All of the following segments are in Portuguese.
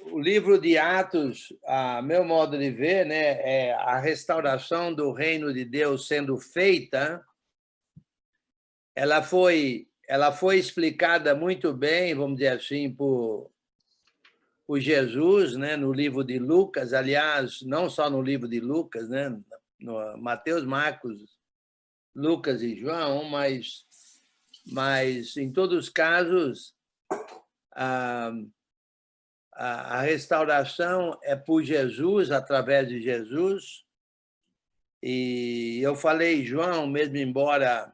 o livro de Atos, a meu modo de ver, né, é a restauração do reino de Deus sendo feita. Ela foi explicada muito bem, vamos dizer assim, por Jesus, né, no livro de Lucas. Aliás, não só no livro de Lucas, né, no Mateus, Marcos, Lucas e João, mas em todos os casos a restauração é por Jesus, através de Jesus. E eu falei João, mesmo embora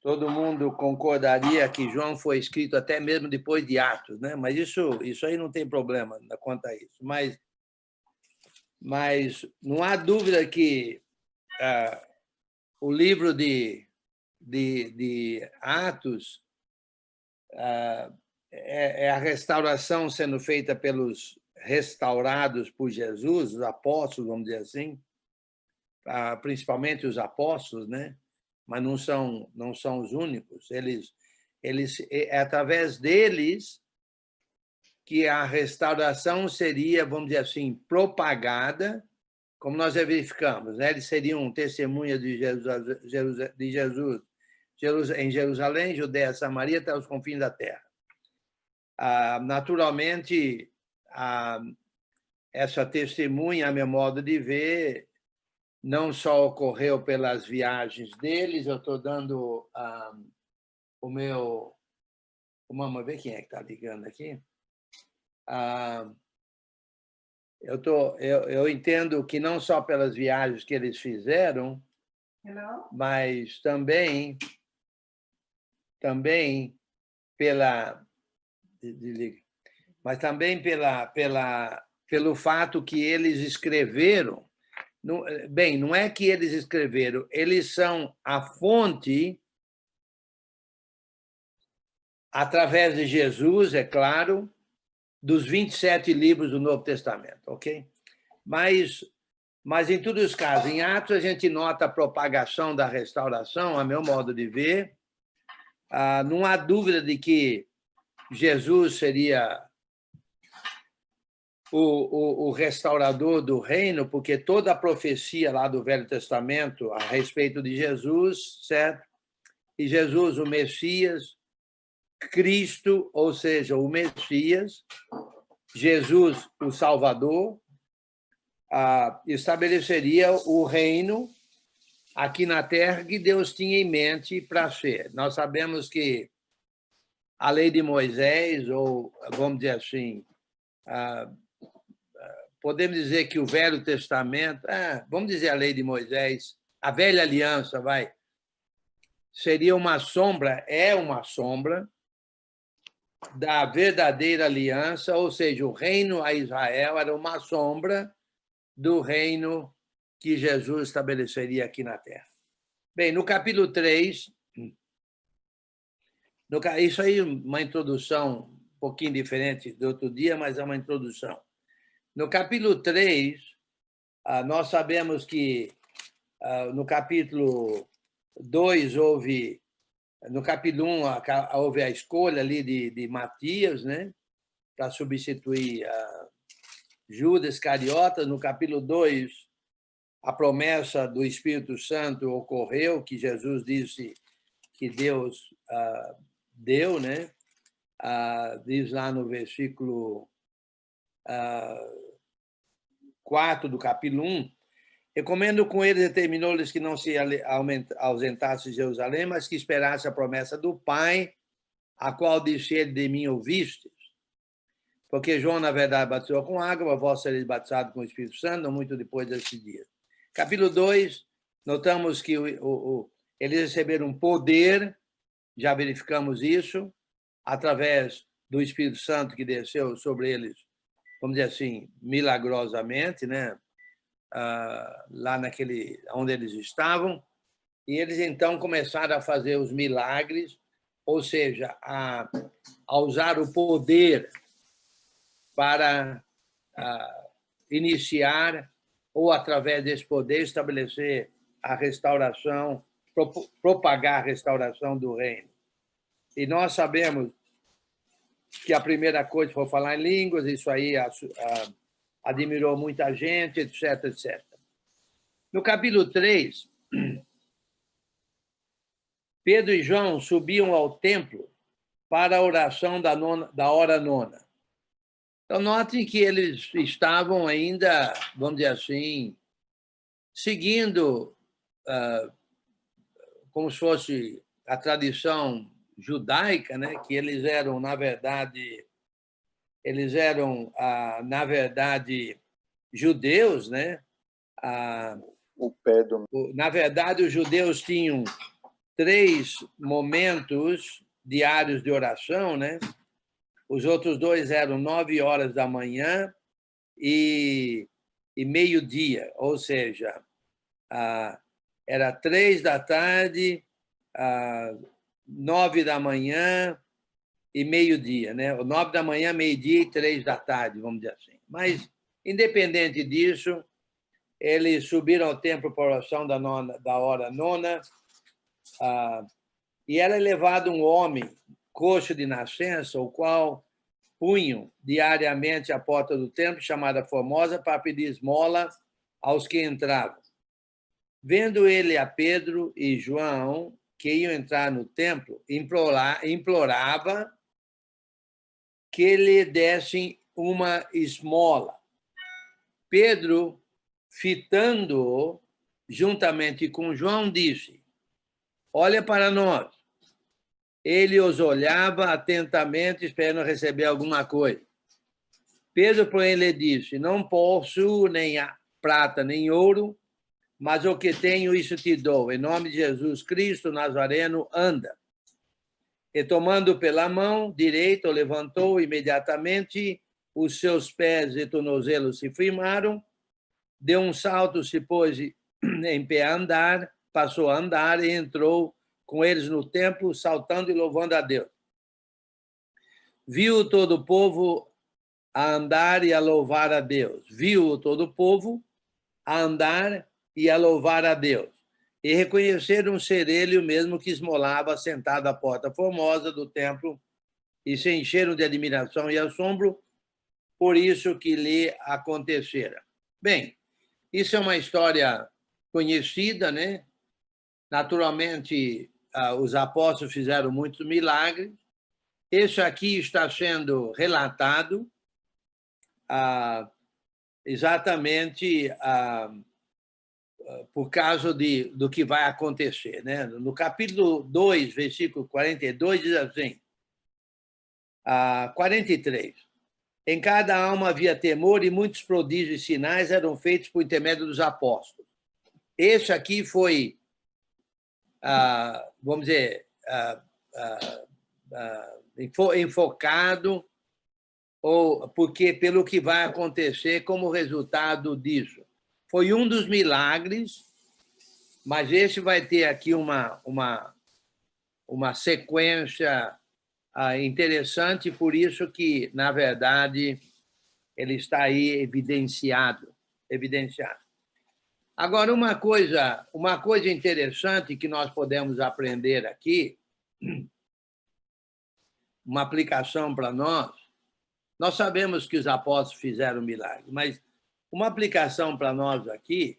todo mundo concordaria que João foi escrito até mesmo depois de Atos, né? Mas isso aí não tem problema quanto a isso. Mas não há dúvida que o livro de Atos é a restauração sendo feita pelos restaurados por Jesus, os apóstolos, vamos dizer assim, principalmente os apóstolos, né? Mas não são os únicos. É através deles que a restauração seria, vamos dizer assim, propagada, como nós já verificamos, né? Eles seriam testemunhas de Jesus em Jerusalém, Judeia, Samaria, até os confins da terra. Naturalmente, essa testemunha, a meu modo de ver, não só ocorreu pelas viagens deles. Eu estou dando o meu... Vamos ver quem é que está ligando aqui. Eu entendo que não só pelas viagens que eles fizeram, mas também pela... Mas também pelo fato que eles escreveram. Bem, não é que eles escreveram, eles são a fonte, através de Jesus, é claro, dos 27 livros do Novo Testamento, ok? Mas em todos os casos, em Atos, a gente nota a propagação da restauração, a meu modo de ver. Não há dúvida de que Jesus seria o restaurador do reino, porque toda a profecia lá do Velho Testamento a respeito de Jesus, certo? E Jesus, o Messias, Cristo, ou seja, o Messias, Jesus, o Salvador, estabeleceria o reino aqui na terra que Deus tinha em mente para ser. Nós sabemos que a lei de Moisés, ou vamos dizer assim, podemos dizer que o Velho Testamento, vamos dizer a lei de Moisés, a velha aliança, seria uma sombra, é uma sombra da verdadeira aliança, ou seja, o reino a Israel era uma sombra do reino que Jesus estabeleceria aqui na terra. Bem, no capítulo 3, isso aí é uma introdução um pouquinho diferente do outro dia, mas é uma introdução. No capítulo 3, nós sabemos que no capítulo 2 houve... No capítulo 1, houve a escolha ali de Matias, né, para substituir Judas Iscariotas. No capítulo 2, a promessa do Espírito Santo ocorreu, que Jesus disse que Deus deu, né? Diz lá no versículo 4 do capítulo 1, recomendo com ele, determinou-lhes que não se ausentasse de Jerusalém, mas que esperasse a promessa do Pai, a qual disse ele: de mim ouvistes. Porque João, na verdade, batizou com água, vós sereis batizados com o Espírito Santo, não muito depois desse dia. Capítulo 2, notamos que eles receberam poder, já verificamos isso, através do Espírito Santo que desceu sobre eles, vamos dizer assim, milagrosamente, né? Lá onde eles estavam, e eles então começaram a fazer os milagres, ou seja, a usar o poder para iniciar, ou através desse poder, estabelecer a restauração, propagar a restauração do reino. E nós sabemos que a primeira coisa foi falar em línguas, isso aí admirou muita gente, etc, etc. No capítulo 3, Pedro e João subiam ao templo para a oração da hora nona. Então, notem que eles estavam ainda, vamos dizer assim, seguindo como se fosse a tradição judaica, né? Que eles eram, na verdade, judeus, né? Na verdade, os judeus tinham 3 momentos diários de oração, né? Os outros 2 eram 9 horas da manhã e meio-dia, ou seja, era 3 da tarde, 9 da manhã e meio-dia, né? 9 da manhã, meio-dia e 3 da tarde, vamos dizer assim. Mas, independente disso, eles subiram ao templo para a oração da hora nona, e era levado um homem coxo de nascença, o qual punham diariamente à porta do templo, chamada Formosa, para pedir esmola aos que entravam. Vendo ele a Pedro e João, que iam entrar no templo, implorava que lhe dessem uma esmola. Pedro, fitando-o, juntamente com João, disse: olha para nós. Ele os olhava atentamente, esperando receber alguma coisa. Pedro, porém, lhe disse: não possuo nem prata nem ouro, mas o que tenho, isso te dou. Em nome de Jesus Cristo Nazareno, anda. E tomando pela mão direita, o levantou imediatamente, os seus pés e tornozelos se firmaram, deu um salto, se pôs em pé a andar, passou a andar e entrou com eles no templo, saltando e louvando a Deus. Viu todo o povo a andar e a louvar a Deus. Viu todo o povo a andar e a louvar a Deus. E reconheceram ser ele o mesmo que esmolava sentado à porta formosa do templo, e se encheram de admiração e assombro por isso que lhe acontecera. Bem, isso é uma história conhecida, né? Naturalmente, os apóstolos fizeram muitos milagres. Isso aqui está sendo relatado exatamente por causa do que vai acontecer, né? No capítulo 2, versículo 42, diz assim, 43. Em cada alma havia temor e muitos prodígios e sinais eram feitos por intermédio dos apóstolos. Esse aqui foi, vamos dizer, enfocado, ou porque pelo que vai acontecer como resultado disso. Foi um dos milagres, mas esse vai ter aqui uma sequência interessante, por isso que, na verdade, ele está aí evidenciado. Agora, uma coisa interessante que nós podemos aprender aqui, uma aplicação para nós sabemos que os apóstolos fizeram milagre, mas uma aplicação para nós aqui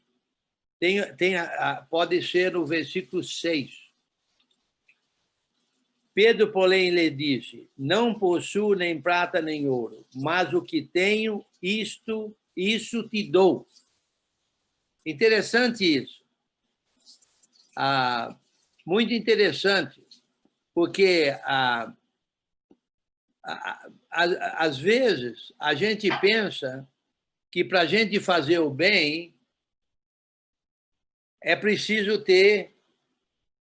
pode ser o versículo 6. Pedro, porém, lhe disse: não possuo nem prata nem ouro, mas o que tenho, isso te dou. Interessante isso. Muito interessante, porque às vezes a gente pensa que para a gente fazer o bem é preciso ter,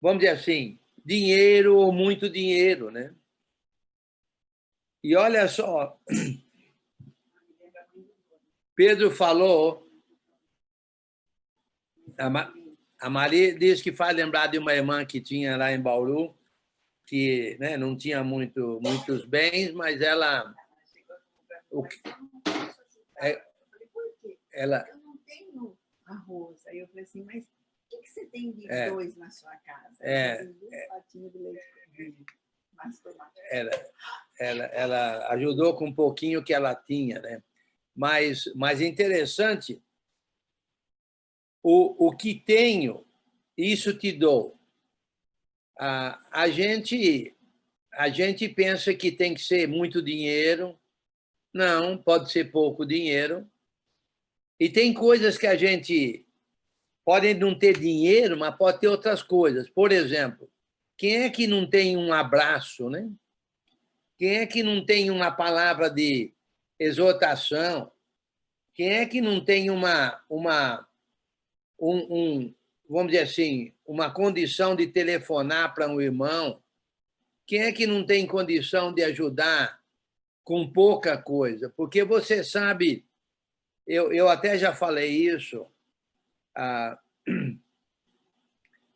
vamos dizer assim, dinheiro ou muito dinheiro, né? E olha só, Pedro falou, a Maria diz que faz lembrar de uma irmã que tinha lá em Bauru, que, né, não tinha muitos bens, mas ela... Eu não tenho arroz. Aí eu falei assim, mas o que você tem de dois na sua casa? É, duas patinhas de leite Mas foi mais. Ela ajudou com um pouquinho que ela tinha, né? Mas interessante, o que tenho, isso te dou. A gente pensa que tem que ser muito dinheiro. Não, pode ser pouco dinheiro. E tem coisas que a gente pode não ter dinheiro, mas pode ter outras coisas. Por exemplo, quem é que não tem um abraço, né? Quem é que não tem uma palavra de exortação? Quem é que não tem vamos dizer assim, uma condição de telefonar para um irmão? Quem é que não tem condição de ajudar com pouca coisa? Porque você sabe, eu até já falei isso,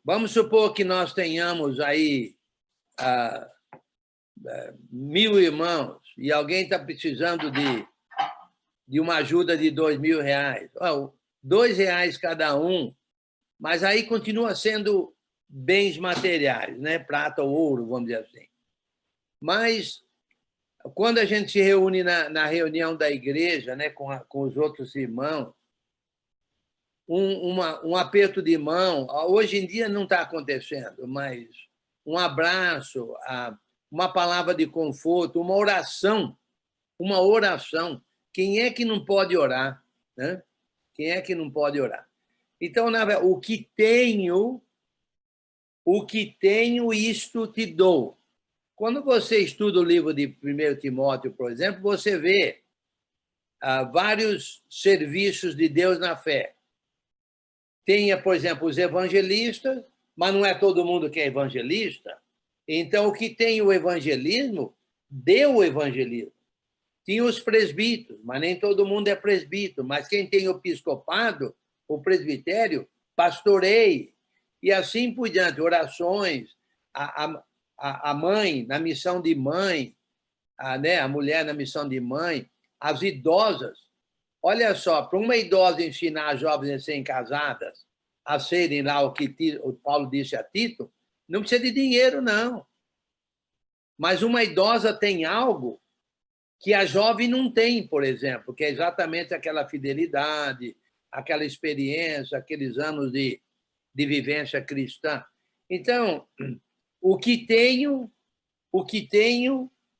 vamos supor que nós tenhamos aí 1.000 irmãos e alguém está precisando de uma ajuda de R$ 2.000. R$ 2 cada um, mas aí continua sendo bens materiais, né? Prata ou ouro, vamos dizer assim. Mas, quando a gente se reúne na reunião da igreja, né, com os outros irmãos, um aperto de mão, hoje em dia não está acontecendo, mas um abraço, uma palavra de conforto, uma oração. Quem é que não pode orar, né? Quem é que não pode orar? Então, na verdade, o que tenho, isto te dou. Quando você estuda o livro de 1 Timóteo, por exemplo, você vê vários serviços de Deus na fé. Tenha, por exemplo, os evangelistas, mas não é todo mundo que é evangelista. Então, o que tem o evangelismo, deu o evangelismo. Tinha os presbíteros, mas nem todo mundo é presbítero. Mas quem tem o episcopado, o presbitério, pastoreie. E assim por diante, orações, a mãe na missão de mãe, a mulher na missão de mãe, as idosas. Olha só, para uma idosa ensinar as jovens recém-casadas a serem lá o que o Paulo disse a Tito, não precisa de dinheiro, não. Mas uma idosa tem algo que a jovem não tem, por exemplo, que é exatamente aquela fidelidade, aquela experiência, aqueles anos de vivência cristã. Então, o que tenho,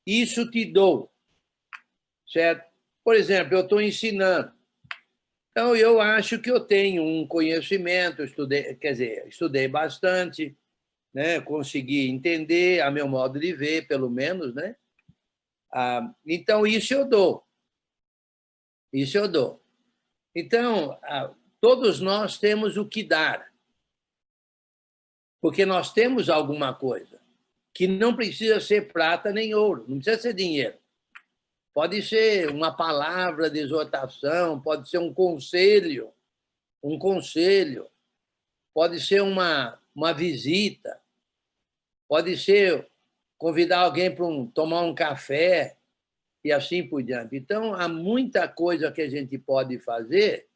isso te dou. Certo? Por exemplo, eu estou ensinando. Então, eu acho que eu tenho um conhecimento, estudei bastante, né? Consegui entender a meu modo de ver, pelo menos, né? Então, isso eu dou. Então, todos nós temos o que dar, porque nós temos alguma coisa que não precisa ser prata nem ouro, não precisa ser dinheiro. Pode ser uma palavra de exortação, pode ser um conselho, pode ser uma visita, pode ser convidar alguém para tomar um café e assim por diante. Então, há muita coisa que a gente pode fazer,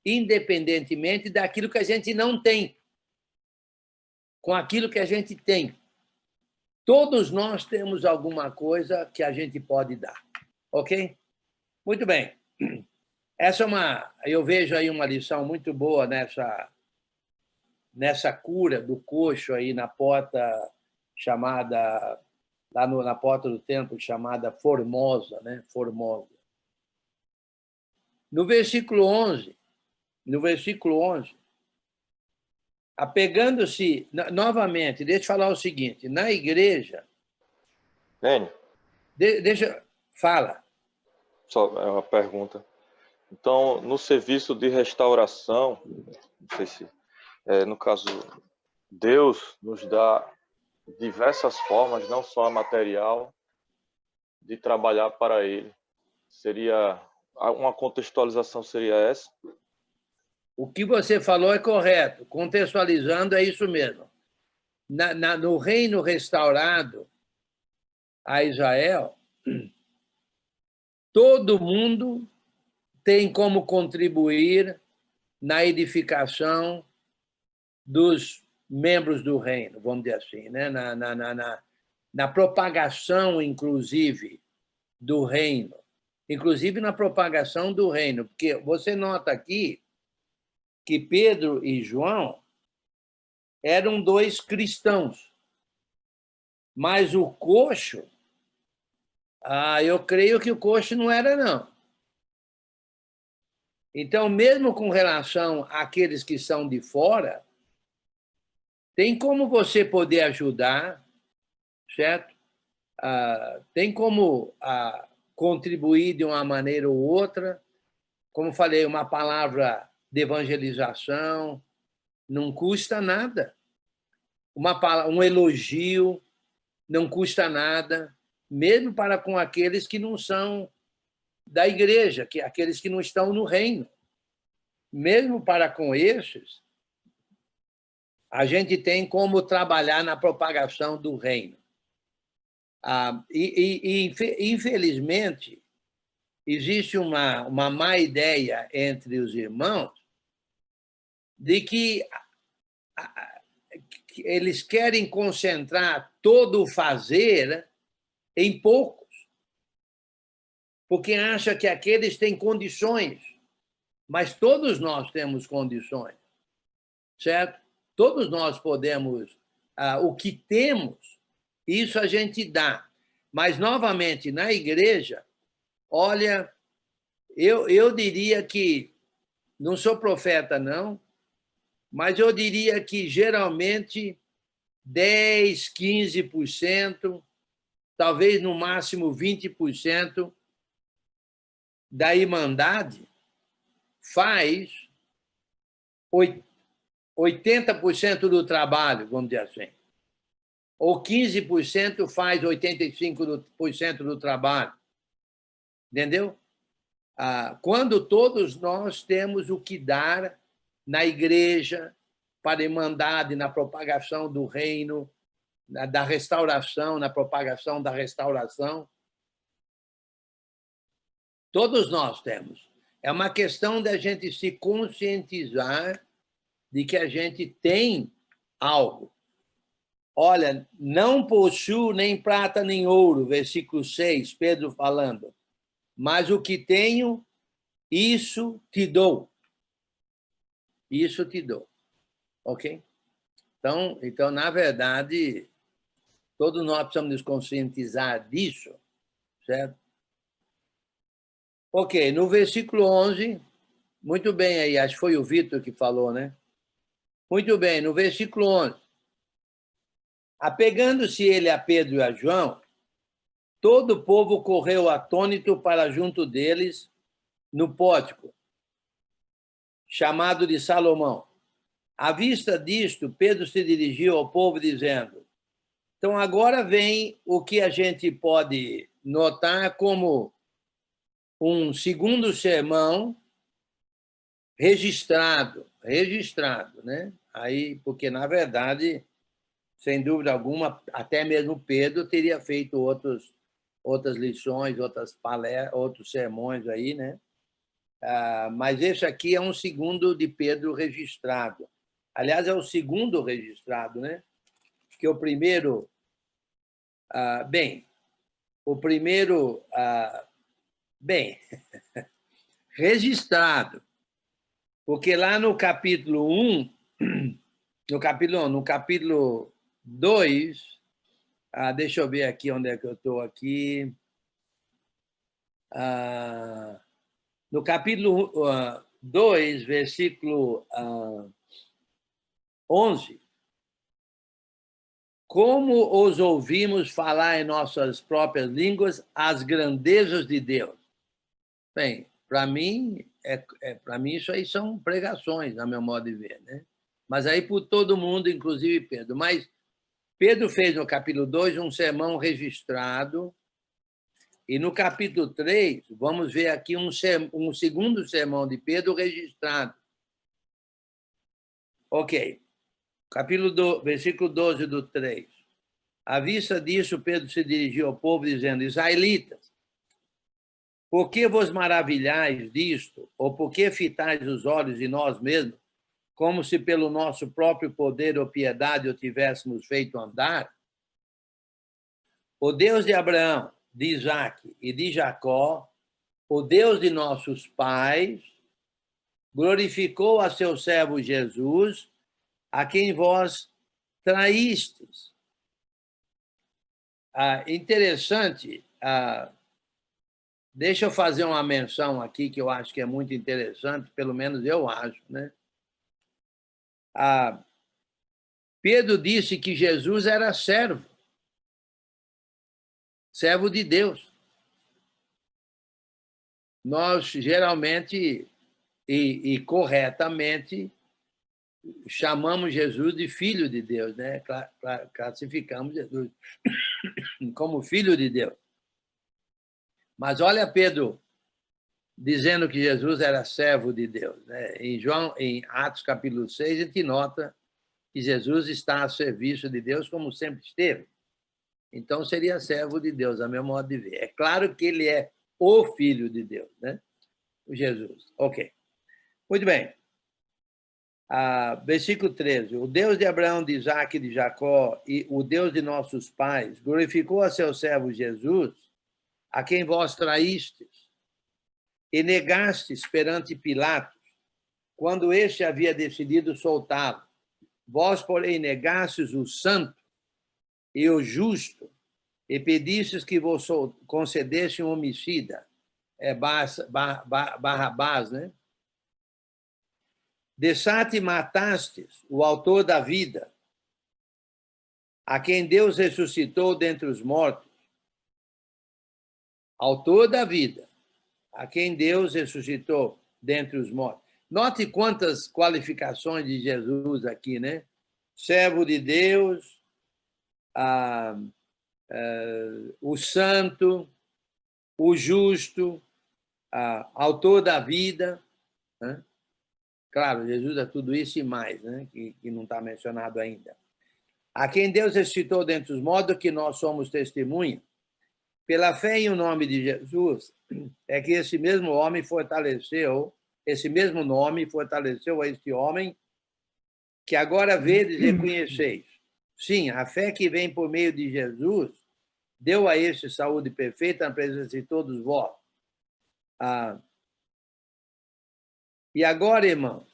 independentemente daquilo que a gente não tem, com aquilo que a gente tem. Todos nós temos alguma coisa que a gente pode dar, ok? Muito bem. Essa eu vejo aí uma lição muito boa nessa cura do coxo aí na porta chamada, lá na porta do templo, chamada Formosa, né? Formosa. No versículo 11, apegando-se, novamente, deixa eu falar o seguinte, na igreja... Nene, fala. Só é uma pergunta. Então, no serviço de restauração, não sei se, no caso, Deus nos dá diversas formas, não só a material, de trabalhar para Ele. Uma contextualização seria essa? O que você falou é correto. Contextualizando, é isso mesmo. No reino restaurado a Israel, todo mundo tem como contribuir na edificação dos membros do reino, vamos dizer assim, né? na propagação, inclusive, do reino. Inclusive na propagação do reino. Porque você nota aqui que Pedro e João eram dois cristãos. Mas o coxo, eu creio que o coxo não era, não. Então, mesmo com relação àqueles que são de fora, tem como você poder ajudar, certo? Tem como contribuir de uma maneira ou outra. Como falei, uma palavra de evangelização não custa nada. Um elogio não custa nada, mesmo para com aqueles que não são da igreja, aqueles que não estão no reino. Mesmo para com esses, a gente tem como trabalhar na propagação do reino. Infelizmente, existe uma má ideia entre os irmãos de que eles querem concentrar todo o fazer em poucos, porque acha que aqueles têm condições, mas todos nós temos condições, certo? Todos nós podemos, o que temos, isso a gente dá. Mas, novamente, na igreja, olha, eu diria que, não sou profeta, não, mas eu diria que, geralmente, 10%, 15%, talvez no máximo 20% da Irmandade faz 80% do trabalho, vamos dizer assim. Ou 15% faz 85% do trabalho. Entendeu? Quando todos nós temos o que dar na igreja, para a Irmandade, na propagação do reino, da restauração, na propagação da restauração. Todos nós temos. É uma questão da gente se conscientizar de que a gente tem algo. Olha, não possuo nem prata nem ouro, versículo 6, Pedro falando, mas o que tenho, isso te dou. Isso te dou. Ok? Então, na verdade, todos nós precisamos nos conscientizar disso, certo? Ok, no versículo 11, muito bem aí, acho que foi o Vitor que falou, né? Muito bem, no versículo 11. Apegando-se ele a Pedro e a João, todo o povo correu atônito para junto deles no pórtico, chamado de Salomão. À vista disto, Pedro se dirigiu ao povo dizendo, então agora vem o que a gente pode notar como um segundo sermão registrado, né? Aí, porque, na verdade, sem dúvida alguma, até mesmo Pedro teria feito outras lições, outras palestras, outros sermões aí, né? Mas esse aqui é um segundo de Pedro registrado. Aliás, é o segundo registrado, né? Porque o primeiro... registrado. Porque lá no capítulo 1, no capítulo 2, deixa eu ver aqui onde é que eu estou aqui. No capítulo 2, versículo 11, como os ouvimos falar em nossas próprias línguas as grandezas de Deus? Bem, para mim, isso aí são pregações, na meu modo de ver, né? Mas aí por todo mundo, inclusive Pedro. Mas Pedro fez no capítulo 2 um sermão registrado, e no capítulo 3, vamos ver aqui um segundo sermão de Pedro registrado. Ok. Versículo 12 do 3. À vista disso, Pedro se dirigiu ao povo, dizendo, israelitas, por que vos maravilhais disto? Ou por que fitais os olhos em nós mesmos, como se pelo nosso próprio poder ou piedade o tivéssemos feito andar? o Deus de Abraão, de Isaque e de Jacó, o Deus de nossos pais, glorificou a seu servo Jesus, a quem vós traístes. Interessante, deixa eu fazer uma menção aqui que eu acho que é muito interessante, pelo menos eu acho, né? Pedro disse que Jesus era servo de Deus. Nós geralmente e corretamente chamamos Jesus de filho de Deus, né? Classificamos Jesus como filho de Deus. Mas olha Pedro dizendo que Jesus era servo de Deus, né? Em Atos capítulo 6, a gente nota que Jesus está a serviço de Deus como sempre esteve. Então seria servo de Deus, a meu modo de ver. É claro que ele é o filho de Deus, né? O Jesus. Ok. Muito bem. Versículo 13. O Deus de Abraão, de Isaque e de Jacó, e o Deus de nossos pais, glorificou a seu servo Jesus, a quem vós traístes, e negastes perante Pilatos, quando este havia decidido soltá-lo. Vós, porém, negastes o santo e o justo, e pedistes que vos concedesse um homicida, Barrabás, né? Desate e matastes o autor da vida, a quem Deus ressuscitou dentre os mortos. Autor da vida, a quem Deus ressuscitou dentre os mortos. Note quantas qualificações de Jesus aqui, né? Servo de Deus, o santo, o justo, autor da vida, né? Claro, Jesus é tudo isso e mais, né? que não está mencionado ainda. A quem Deus ressuscitou dentre os mortos, que nós somos testemunha. Pela fé em o nome de Jesus, é que esse mesmo nome fortaleceu a este homem, que agora vedes e conheceis. Sim, a fé que vem por meio de Jesus deu a este saúde perfeita na presença de todos vós. E agora, irmãos,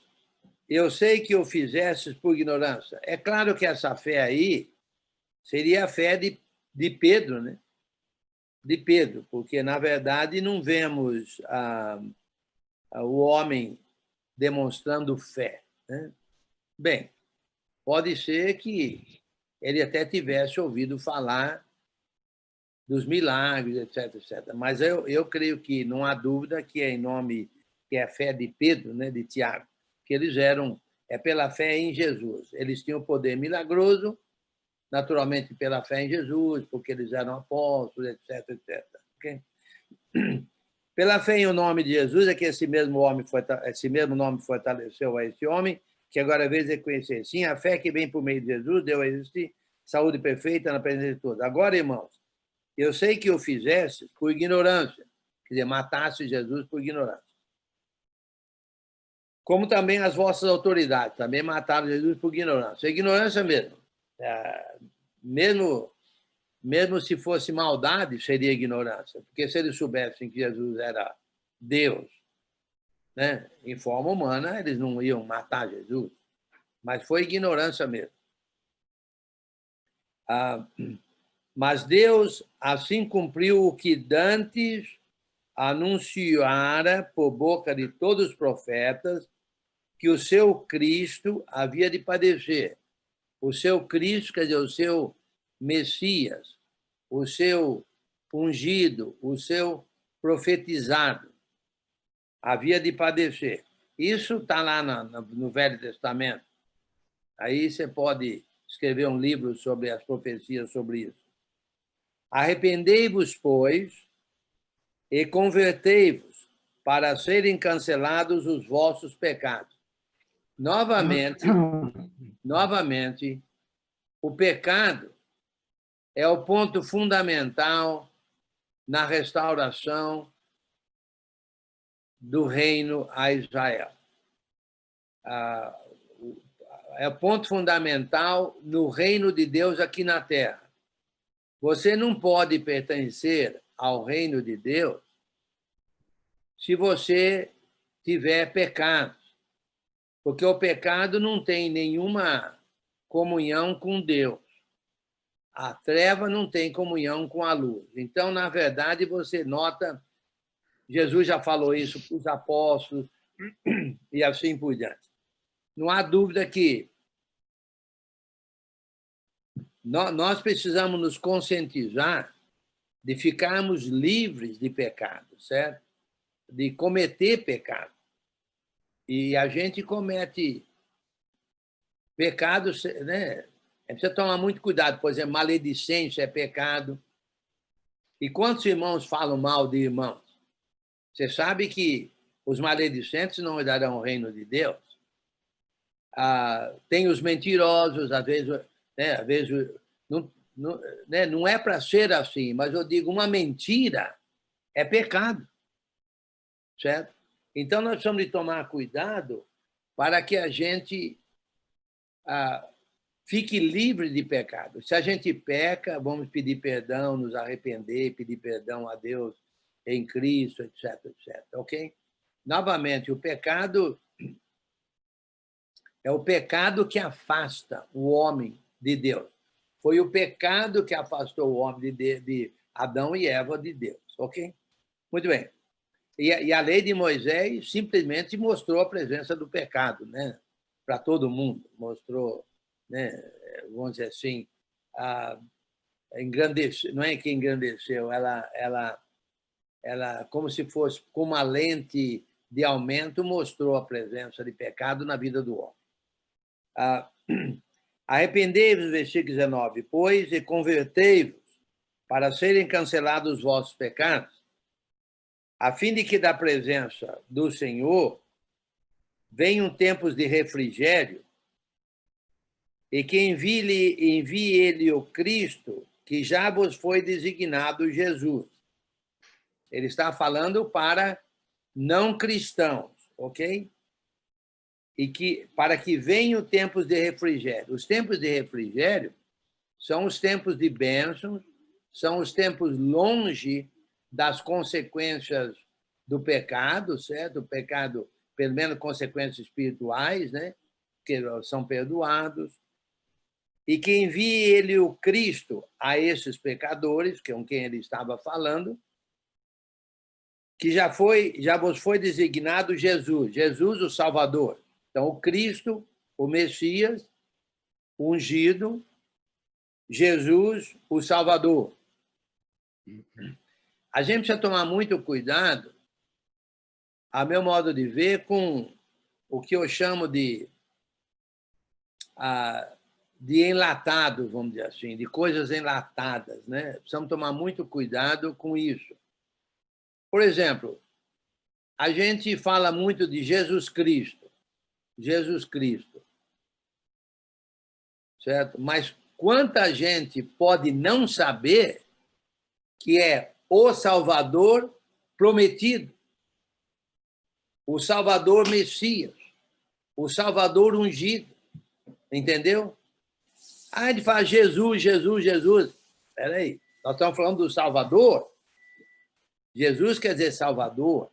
eu sei que o fizestes por ignorância. É claro que essa fé aí seria a fé de Pedro, né? De Pedro, porque, na verdade, não vemos o homem demonstrando fé, né? Bem, pode ser que ele até tivesse ouvido falar dos milagres, etc, etc. Mas eu creio que não há dúvida que é a fé de Pedro, né, de Tiago, que eles pela fé em Jesus. Eles tinham poder milagroso, naturalmente pela fé em Jesus, porque eles eram apóstolos, etc, etc. Okay? Pela fé em o nome de Jesus é que esse mesmo nome fortaleceu a esse homem, que agora vez reconhecer. Sim, a fé que vem por meio de Jesus deu a existir saúde perfeita na presença de todos. Agora, irmãos, eu sei que o fizeste por ignorância, quer dizer, mataste Jesus por ignorância. Como também as vossas autoridades também mataram Jesus por ignorância. Ignorância mesmo. Mesmo se fosse maldade, seria ignorância. Porque se eles soubessem que Jesus era Deus, né, em forma humana, eles não iam matar Jesus. Mas foi ignorância mesmo. Mas Deus assim cumpriu o que dantes anunciara por boca de todos os profetas, que o seu Cristo havia de padecer. O seu Cristo, quer dizer, o seu Messias, o seu ungido, o seu profetizado, havia de padecer. Isso está lá no Velho Testamento. Aí você pode escrever um livro sobre as profecias sobre isso. Arrependei-vos, pois, e convertei-vos, para serem cancelados os vossos pecados. Novamente, o pecado é o ponto fundamental na restauração do reino a Israel. É o ponto fundamental no reino de Deus aqui na Terra. Você não pode pertencer ao reino de Deus se você tiver pecado, porque o pecado não tem nenhuma comunhão com Deus. A treva não tem comunhão com a luz. Então, na verdade, você nota, Jesus já falou isso para os apóstolos e assim por diante. Não há dúvida que nós precisamos nos conscientizar de ficarmos livres de pecado, certo? De cometer pecado. E a gente comete pecados, né? É preciso tomar muito cuidado. Por exemplo, maledicência é pecado. E quantos irmãos falam mal de irmãos? Você sabe que os maledicentes não herdarão o reino de Deus? Tem os mentirosos, às vezes não é para ser assim, mas eu digo, uma mentira é pecado, certo? Então, nós precisamos de tomar cuidado para que a gente fique livre de pecado. Se a gente peca, vamos pedir perdão, nos arrepender, pedir perdão a Deus em Cristo, etc, etc, ok? Novamente, o pecado é o pecado que afasta o homem de Deus. Foi o pecado que afastou o homem de Adão e Eva de Deus, ok? Muito bem. E a lei de Moisés simplesmente mostrou a presença do pecado, né? Para todo mundo. Mostrou, né? Vamos dizer assim, engrandeceu, não é que engrandeceu, ela, como se fosse com uma lente de aumento, mostrou a presença de pecado na vida do homem. Arrependei-vos, versículo 19, pois, e convertei-vos para serem cancelados os vossos pecados, a fim de que da presença do Senhor venham tempos de refrigério e que envie ele o Cristo, que já vos foi designado Jesus. Ele está falando para não cristãos, ok? E que, para que venham tempos de refrigério. Os tempos de refrigério são os tempos de bênçãos, são os tempos longe das consequências do pecado, certo? O pecado, pelo menos consequências espirituais, né? Que são perdoados. E que envie ele o Cristo a esses pecadores, que é com quem ele estava falando, que já vos foi designado Jesus, Jesus o Salvador. Então, o Cristo, o Messias, o ungido, Jesus, o Salvador. A gente precisa tomar muito cuidado, a meu modo de ver, com o que eu chamo de enlatado, vamos dizer assim, de coisas enlatadas, né? Precisamos tomar muito cuidado com isso. Por exemplo, a gente fala muito de Jesus Cristo, certo? Mas quanta gente pode não saber que é o Salvador prometido, o Salvador Messias, o Salvador ungido, entendeu? A gente fala Jesus, Jesus, Jesus. Espera aí, nós estamos falando do Salvador. Jesus quer dizer Salvador.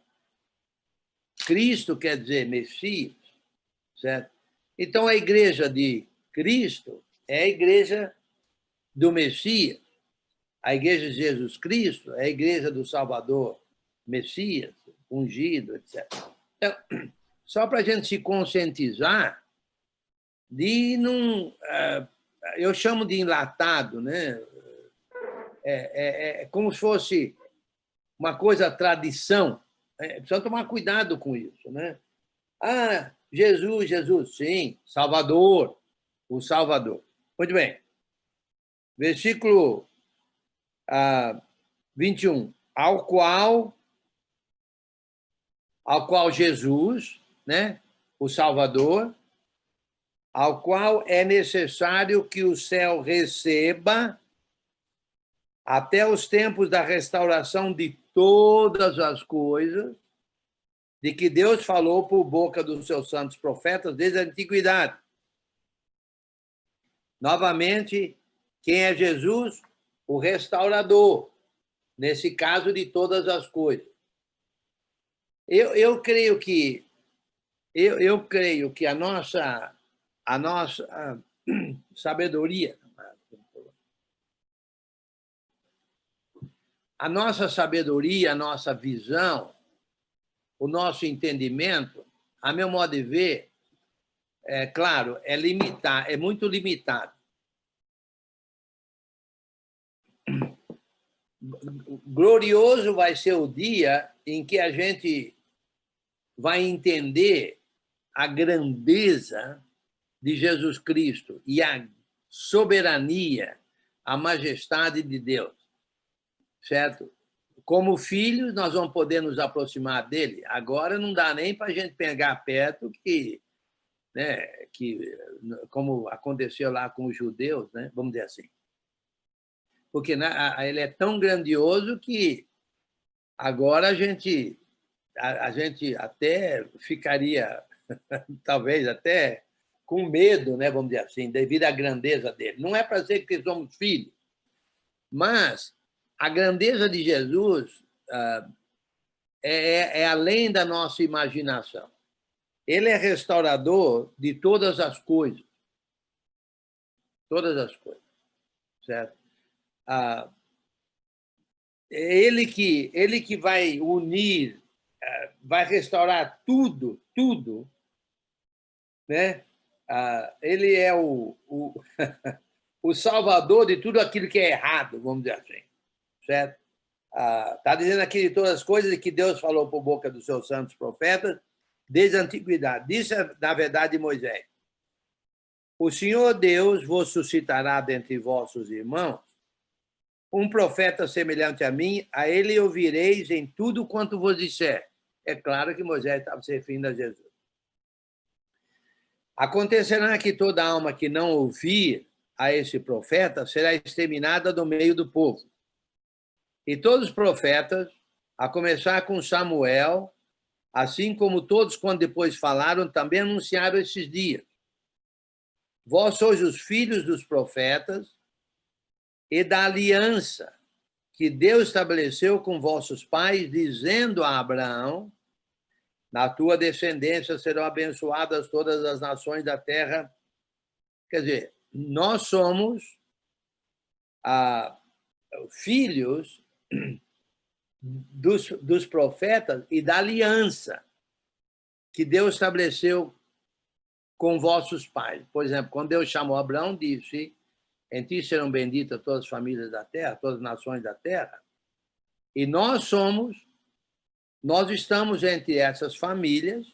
Cristo quer dizer Messias, certo? Então, a igreja de Cristo é a igreja do Messias. A igreja de Jesus Cristo é a igreja do Salvador, Messias, ungido, etc. Então, só para a gente se conscientizar de não... eu chamo de enlatado, né? É como se fosse uma coisa tradição. Precisa tomar cuidado com isso, né? Jesus, Jesus, sim, Salvador, o Salvador. Muito bem. Versículo 21. Ao qual Jesus, né, o Salvador, ao qual é necessário que o céu receba até os tempos da restauração de todas as coisas, de que Deus falou por boca dos seus santos profetas desde a antiguidade. Novamente, quem é Jesus? o restaurador, nesse caso de todas as coisas. Eu creio que a nossa sabedoria, a nossa visão, o nosso entendimento, a meu modo de ver, é claro, é muito limitado. Glorioso vai ser o dia em que a gente vai entender a grandeza de Jesus Cristo e a soberania, a majestade de Deus, certo? Como filhos, nós vamos poder nos aproximar dele. Agora não dá nem para a gente pegar perto, como aconteceu lá com os judeus, né? Vamos dizer assim. Porque ele é tão grandioso que agora a gente até ficaria, talvez até com medo, né? Vamos dizer assim, devido à grandeza dele. Não é para dizer que somos filhos, mas a grandeza de Jesus é além da nossa imaginação. Ele é restaurador de todas as coisas. Todas as coisas. Certo? Ele que vai unir, vai restaurar tudo, né? Ele é o salvador de tudo aquilo que é errado, vamos dizer assim. Certo? Está dizendo aqui de todas as coisas que Deus falou por boca dos seus santos profetas desde a antiguidade. Disse, na verdade, Moisés: o Senhor Deus vos suscitará dentre vossos irmãos um profeta semelhante a mim, a ele ouvireis em tudo quanto vos disser. É claro que Moisés estava se referindo a Jesus. Acontecerá que toda alma que não ouvir a esse profeta será exterminada do meio do povo. E todos os profetas, a começar com Samuel, assim como todos quando depois falaram, também anunciaram esses dias. Vós sois os filhos dos profetas e da aliança que Deus estabeleceu com vossos pais, dizendo a Abraão: na tua descendência serão abençoadas todas as nações da terra. Quer dizer, nós somos filhos dos profetas e da aliança que Deus estabeleceu com vossos pais. Por exemplo, quando Deus chamou Abraão, disse: em ti serão benditas todas as famílias da terra, todas as nações da terra. E nós estamos entre essas famílias,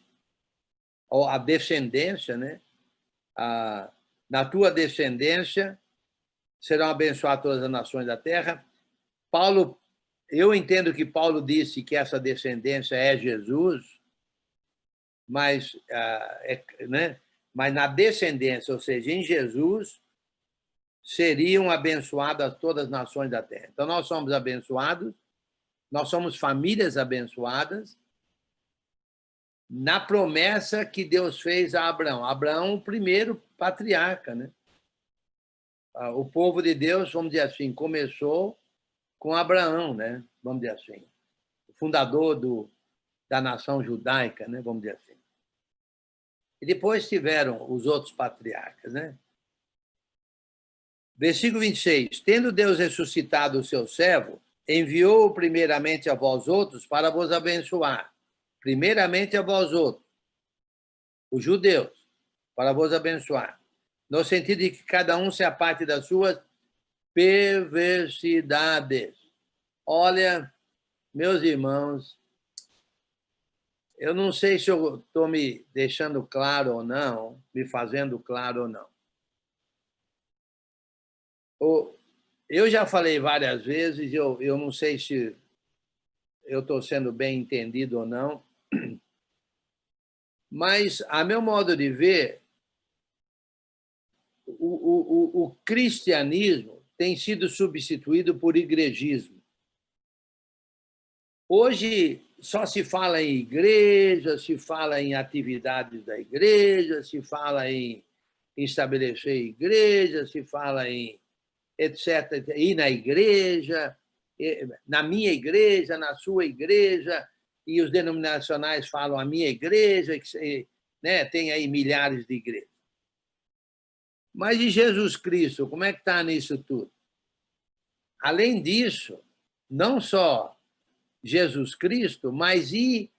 ou a descendência, né? Na tua descendência serão abençoadas todas as nações da terra. Eu entendo que Paulo disse que essa descendência é Jesus, mas, né? Mas na descendência, ou seja, em Jesus, seriam abençoadas todas as nações da terra. Então, nós somos abençoados, nós somos famílias abençoadas, na promessa que Deus fez a Abraão. Abraão, o primeiro patriarca, né? O povo de Deus, vamos dizer assim, começou com Abraão, né? Vamos dizer assim, o fundador da nação judaica, né? Vamos dizer assim. E depois tiveram os outros patriarcas, né? Versículo 26. Tendo Deus ressuscitado o seu servo, enviou-o primeiramente a vós outros para vos abençoar. Primeiramente a vós outros, os judeus, para vos abençoar. No sentido de que cada um se aparte das suas perversidades. Olha, meus irmãos, eu não sei se eu estou me deixando claro ou não, me fazendo claro ou não. Eu já falei várias vezes, eu não sei se eu estou sendo bem entendido ou não, mas, a meu modo de ver, o cristianismo tem sido substituído por igrejismo. Hoje só se fala em igreja, se fala em atividades da igreja, se fala em estabelecer igreja, se fala em etc. Ir na igreja, na minha igreja, na sua igreja, e os denominacionais falam a minha igreja, né? Tem aí milhares de igrejas. Mas e Jesus Cristo, como é que está nisso tudo? Além disso, não só Jesus Cristo, mas e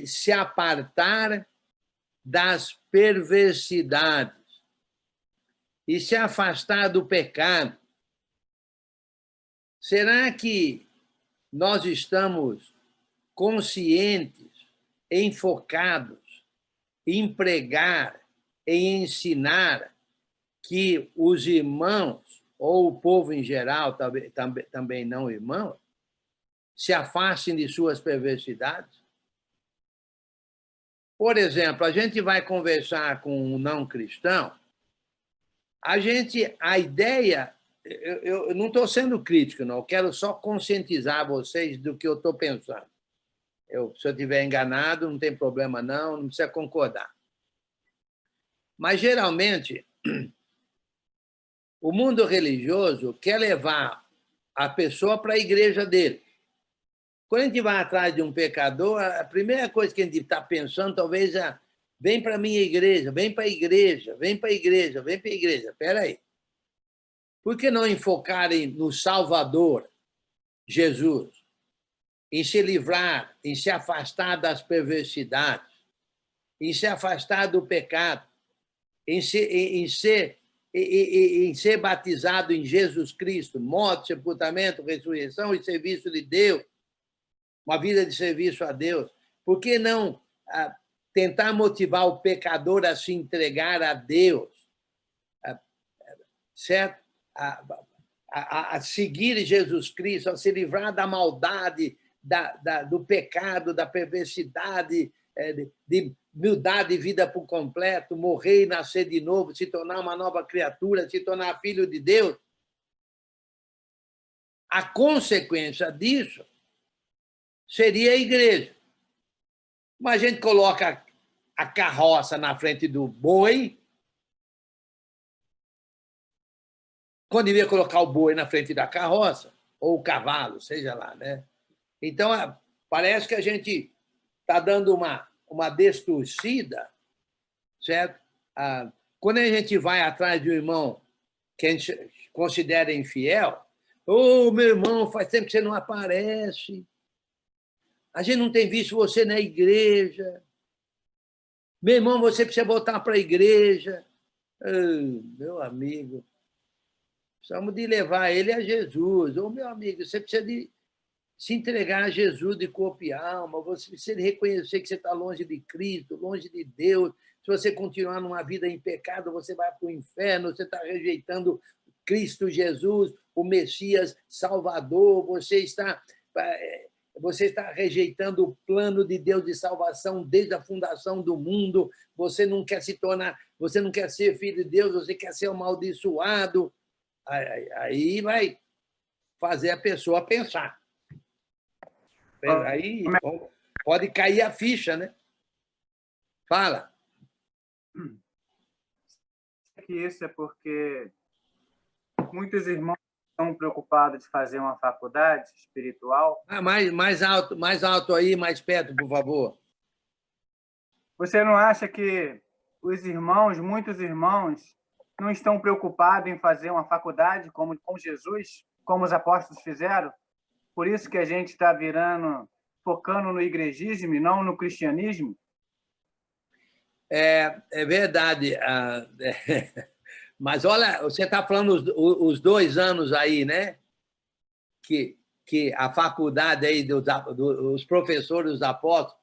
se apartar das perversidades, e se afastar do pecado. Será que nós estamos conscientes, enfocados em pregar, em ensinar que os irmãos, ou o povo em geral, também não irmãos, se afastem de suas perversidades? Por exemplo, a gente vai conversar com um não cristão, a ideia, eu não estou sendo crítico, não, eu quero só conscientizar vocês do que eu estou pensando. Se eu estiver enganado, não tem problema não precisa concordar. Mas, geralmente, o mundo religioso quer levar a pessoa para a igreja dele. Quando a gente vai atrás de um pecador, a primeira coisa que a gente está pensando talvez é: vem para a minha igreja, vem para a igreja, vem para a igreja, vem para a igreja. Espera aí. Por que não enfocarem no Salvador, Jesus, em se livrar, em se afastar das perversidades, em se afastar do pecado, em ser batizado em Jesus Cristo, morte, sepultamento, ressurreição e serviço de Deus, uma vida de serviço a Deus? Por que não tentar motivar o pecador a se entregar a Deus, certo? A seguir Jesus Cristo, a se livrar da maldade, do pecado, da perversidade, de mudar de vida por completo, morrer e nascer de novo, se tornar uma nova criatura, se tornar filho de Deus? A consequência disso seria a igreja. Mas a gente coloca a carroça na frente do boi, quando devia colocar o boi na frente da carroça, ou o cavalo, seja lá, né? Então, parece que a gente está dando uma distorcida, certo? Quando a gente vai atrás de um irmão que a gente considera infiel, meu irmão, faz tempo que você não aparece, a gente não tem visto você na igreja, meu irmão, você precisa voltar para a igreja. Meu amigo, precisamos de levar ele a Jesus. Meu amigo, você precisa de se entregar a Jesus de corpo e alma, você precisa reconhecer que você está longe de Cristo, longe de Deus. Se você continuar numa vida em pecado, você vai para o inferno, você está rejeitando Cristo Jesus, o Messias Salvador, você está rejeitando o plano de Deus de salvação desde a fundação do mundo, você não quer ser filho de Deus, você quer ser amaldiçoado. Aí vai fazer a pessoa pensar. Aí pode cair a ficha, né? Fala. Que isso é porque muitos irmãos estão preocupados de fazer uma faculdade espiritual. Mais alto aí, mais perto, por favor. Você não acha que muitos irmãos, não estão preocupados em fazer uma faculdade como com Jesus, como os apóstolos fizeram? Por isso que a gente está focando no igrejismo e não no cristianismo? É verdade. Mas, olha, você está falando os 2 anos aí, né? Que a faculdade aí dos professores dos apóstolos.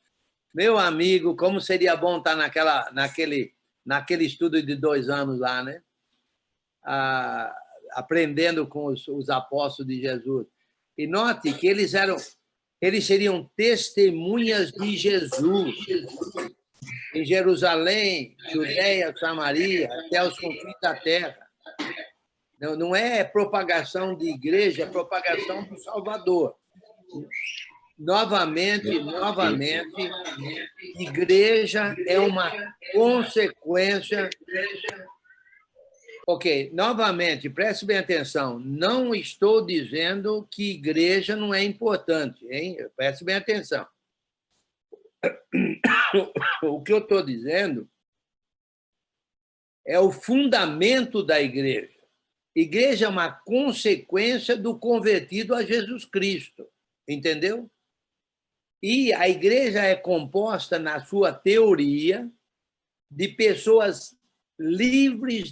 Meu amigo, como seria bom estar naquele estudo de 2 anos lá, né? Aprendendo com os apóstolos de Jesus. E note que eles seriam testemunhas de Jesus em Jerusalém, Judeia, Samaria, até os confins da terra. Não é propagação de igreja, é propagação do Salvador. Novamente, igreja é uma consequência Ok, novamente, preste bem atenção. Não estou dizendo que igreja não é importante, hein? Preste bem atenção. O que eu estou dizendo é o fundamento da igreja. Igreja é uma consequência do convertido a Jesus Cristo, entendeu? E a igreja é composta, na sua teoria, de pessoas livres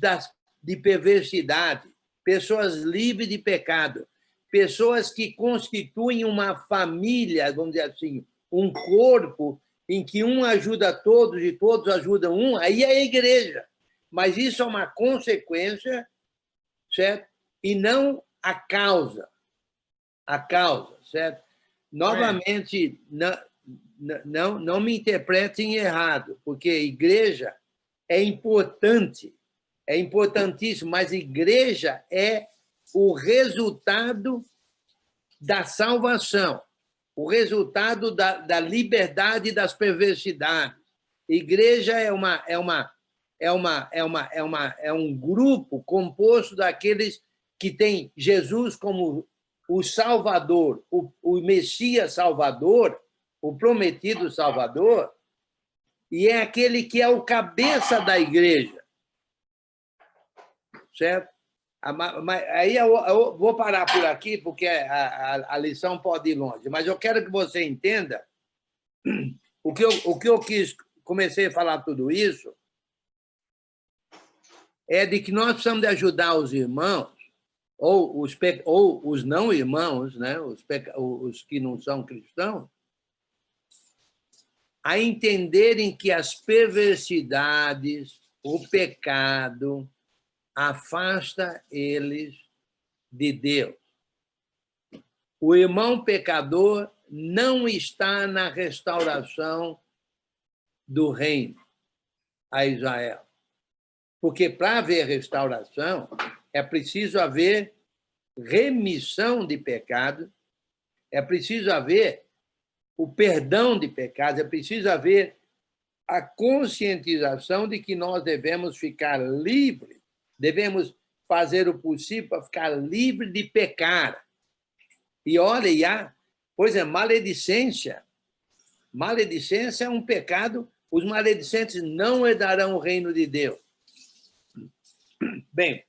de perversidade, pessoas livres de pecado, pessoas que constituem uma família, vamos dizer assim, um corpo em que um ajuda todos e todos ajudam um, aí é a igreja. Mas isso é uma consequência, certo? E não a causa. A causa, certo? Novamente, não me interpretem errado, porque a igreja é importante, é importantíssimo, mas a igreja é o resultado da salvação, o resultado da liberdade das perversidades. Igreja é um grupo composto daqueles que têm Jesus como o Salvador, o Messias Salvador, o prometido Salvador, e é aquele que é o cabeça da igreja. Certo? Aí eu vou parar por aqui, porque a lição pode ir longe, mas eu quero que você entenda o que eu comecei a falar tudo isso, é de que nós precisamos de ajudar os irmãos, ou os não irmãos, né? Os que não são cristãos, a entenderem que as perversidades, o pecado, afasta eles de Deus. O irmão pecador não está na restauração do reino a Israel. Porque para haver restauração, é preciso haver remissão de pecado, é preciso haver o perdão de pecados, é preciso haver a conscientização de que nós devemos ficar livres, devemos fazer o possível para ficar livre de pecar. E olha, pois é, maledicência. Maledicência é um pecado, os maledicentes não herdarão o reino de Deus. Bem,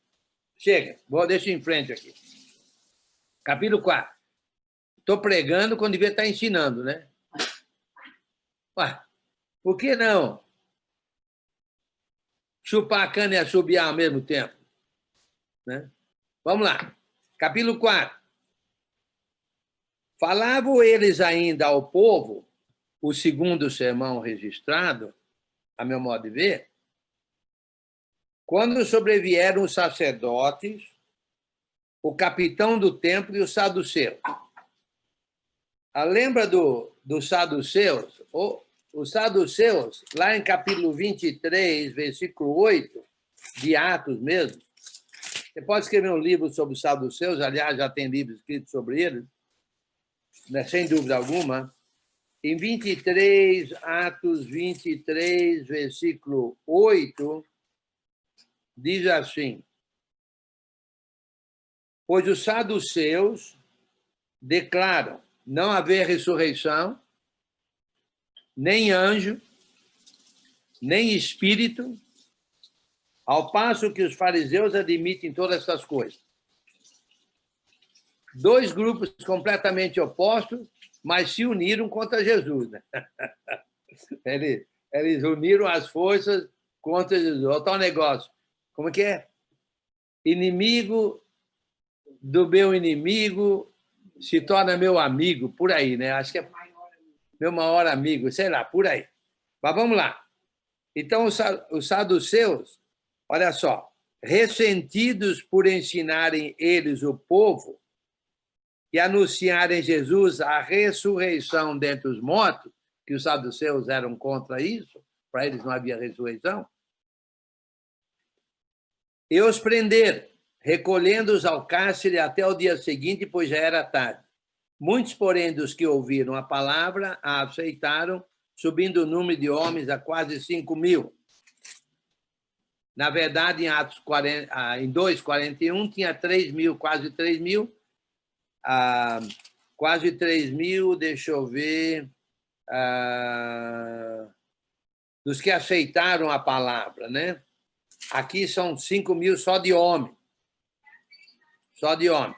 chega, deixa em frente aqui. Capítulo 4. Estou pregando quando devia estar ensinando, né? Ué, por que não chupar a cana e assobiar ao mesmo tempo? Né? Vamos lá. Capítulo 4. Falavam eles ainda ao povo, o segundo sermão registrado, a meu modo de ver, quando sobrevieram os sacerdotes, o capitão do templo e os saduceus. Lembra dos saduceus? Os saduceus, lá em capítulo 23, versículo 8, de Atos mesmo, você pode escrever um livro sobre os saduceus, aliás, já tem livros escritos sobre eles, né, sem dúvida alguma. Em 23, Atos 23, versículo 8, diz assim: pois os saduceus declaram não haver ressurreição, nem anjo, nem espírito, ao passo que os fariseus admitem todas essas coisas. Dois grupos completamente opostos, mas se uniram contra Jesus. Né? Eles uniram as forças contra Jesus. Olha o tal negócio. Como que é? Inimigo do meu inimigo se torna meu amigo, por aí, né? Acho que é meu maior amigo, sei lá, por aí. Mas vamos lá. Então, os saduceus, olha só, ressentidos por ensinarem eles o povo e anunciarem Jesus a ressurreição dentre os mortos, que os saduceus eram contra isso, para eles não havia ressurreição, e os prenderam, recolhendo-os ao cárcere até o dia seguinte, pois já era tarde. Muitos, porém, dos que ouviram a palavra, a aceitaram, subindo o número de homens a quase 5.000. Na verdade, em Atos 40, em 2:41, tinha 3.000, quase 3.000. Quase 3.000, deixa eu ver, dos que aceitaram a palavra, né? Aqui são 5.000 só de homem. Só de homem.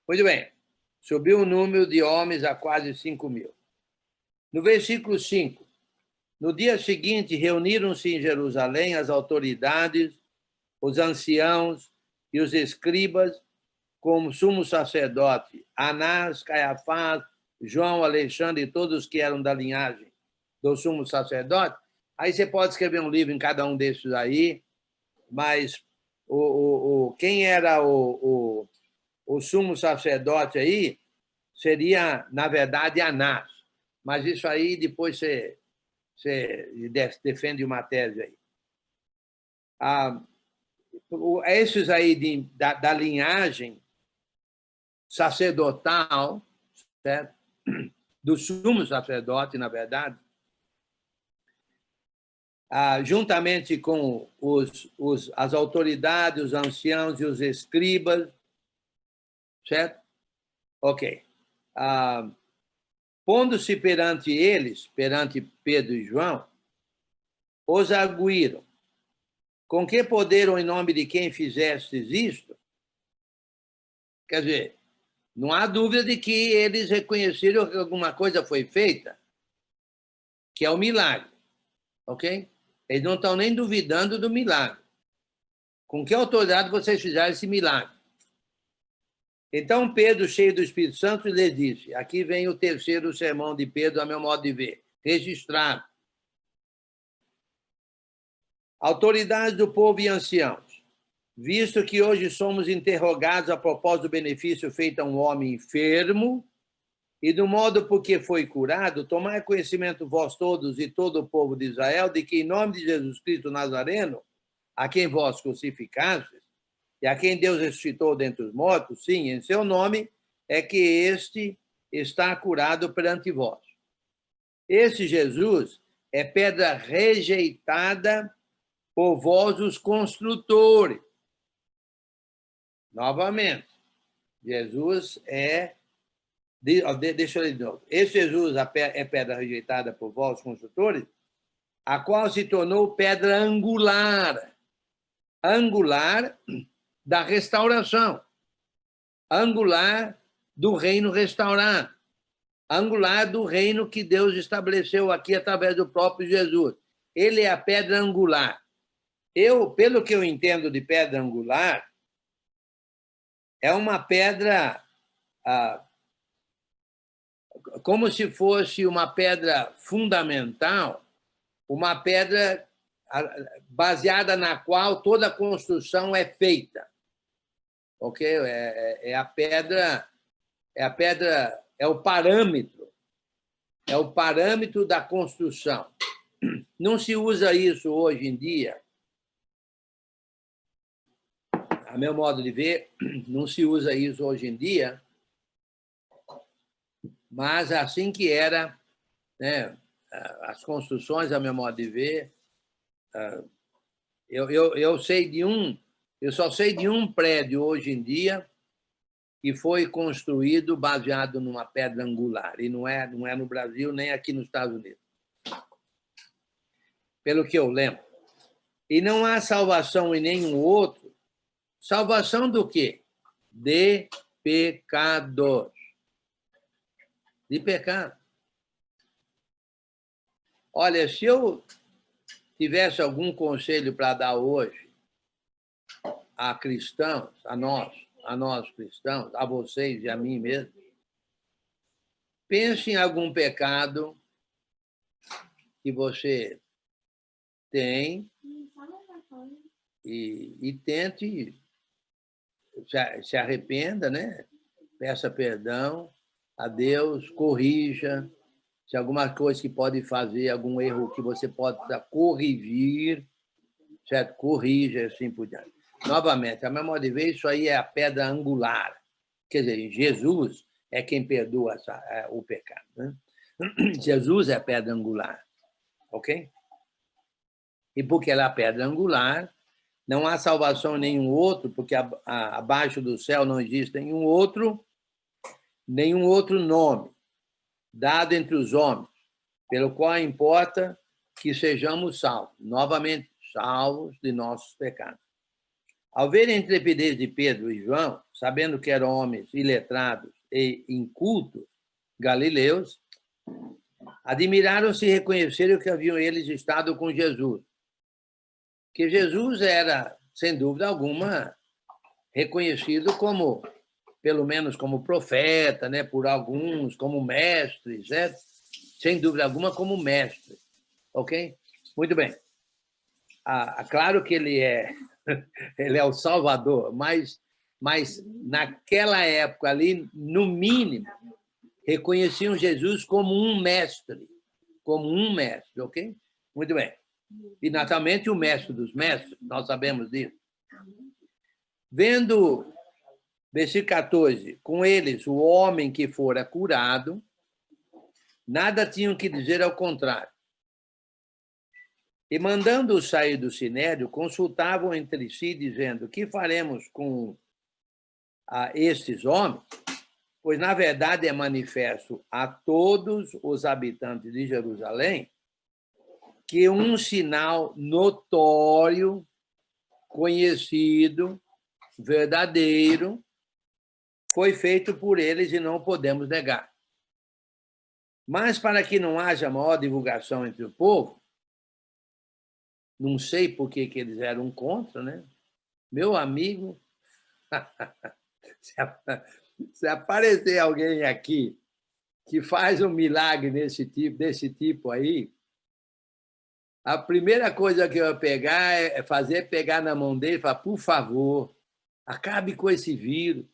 Muito bem. Subiu o número de homens a quase 5.000. No versículo 5, no dia seguinte, reuniram-se em Jerusalém as autoridades, os anciãos e os escribas, como sumo sacerdote, Anás, Caiafás, João, Alexandre e todos que eram da linhagem do sumo sacerdote. Aí você pode escrever um livro em cada um desses aí, mas quem era o sumo sacerdote aí seria, na verdade, Anás. Mas isso aí depois você defende uma tese aí. Esses aí da linhagem sacerdotal, certo? Do sumo sacerdote, na verdade, juntamente com as autoridades, os anciãos e os escribas, certo? Ok. Pondo-se perante eles, perante Pedro e João, os arguíram. Com que poder ou em nome de quem fizestes isto? Quer dizer, não há dúvida de que eles reconheceram que alguma coisa foi feita, que é o milagre, ok? Eles não estão nem duvidando do milagre. Com que autoridade vocês fizeram esse milagre? Então Pedro, cheio do Espírito Santo, lhes disse, aqui vem o terceiro sermão de Pedro, a meu modo de ver, registrado. Autoridades do povo e anciãos, visto que hoje somos interrogados a propósito do benefício feito a um homem enfermo e do modo por que foi curado, tomai conhecimento vós todos e todo o povo de Israel de que em nome de Jesus Cristo Nazareno, a quem vós crucificastes, e a quem Deus ressuscitou dentre os mortos, sim, em seu nome, é que este está curado perante vós. Esse Jesus é pedra rejeitada por vós, os construtores. Novamente, Jesus é... Deixa eu ler de novo. Esse Jesus é pedra rejeitada por vós, os construtores, a qual se tornou pedra angular. Angular da restauração. Angular do reino restaurado. Angular do reino que Deus estabeleceu aqui através do próprio Jesus. Ele é a pedra angular. Pelo que eu entendo de pedra angular, é uma pedra como se fosse uma pedra fundamental, uma pedra baseada na qual toda a construção é feita. Ok? É o parâmetro. É o parâmetro da construção. Não se usa isso hoje em dia. A meu modo de ver, não se usa isso hoje em dia, mas assim que era, né, as construções, a meu modo de ver, eu só sei de um prédio hoje em dia que foi construído baseado numa pedra angular, e não é no Brasil nem aqui nos Estados Unidos. Pelo que eu lembro. E não há salvação em nenhum outro. Salvação do quê? De pecador. De pecado. Olha, se eu tivesse algum conselho para dar hoje a cristãos, a nós cristãos, a vocês e a mim mesmo, pense em algum pecado que você tem e tente, se arrependa, né? Peça perdão a Deus, corrija, se alguma coisa que pode fazer, algum erro que você pode corrigir, certo? Corrija, assim por diante. Novamente, a meu modo de ver, isso aí é a pedra angular. Quer dizer, Jesus é quem perdoa o pecado. Né? Jesus é a pedra angular. Ok? E porque ela é a pedra angular, Não há salvação em nenhum outro, porque abaixo do céu não existe nenhum outro nome dado entre os homens, pelo qual importa que sejamos salvos, novamente, salvos de nossos pecados. Ao ver a intrepidez de Pedro e João, sabendo que eram homens iletrados e incultos, galileus, admiraram-se e reconheceram que haviam eles estado com Jesus. Que Jesus era, sem dúvida alguma, reconhecido como, pelo menos como profeta, né, por alguns, como mestre, certo? Sem dúvida alguma, como mestre. Ok? Muito bem. Claro que ele é o Salvador, mas naquela época ali, no mínimo, reconheciam Jesus como um mestre, ok? Muito bem. E, naturalmente, o mestre dos mestres, nós sabemos disso. Vendo, versículo 14, com eles o homem que fora curado, nada tinham que dizer ao contrário. E, mandando-os sair do sinédrio, consultavam entre si, dizendo: que faremos com estes homens? Pois, na verdade, é manifesto a todos os habitantes de Jerusalém que um sinal notório, conhecido, verdadeiro, foi feito por eles e não podemos negar. Mas, para que não haja maior divulgação entre o povo, não sei por que eles eram contra, né? Meu amigo, se aparecer alguém aqui que faz um milagre desse tipo aí, a primeira coisa que eu ia pegar é pegar na mão dele e falar: por favor, acabe com esse vírus.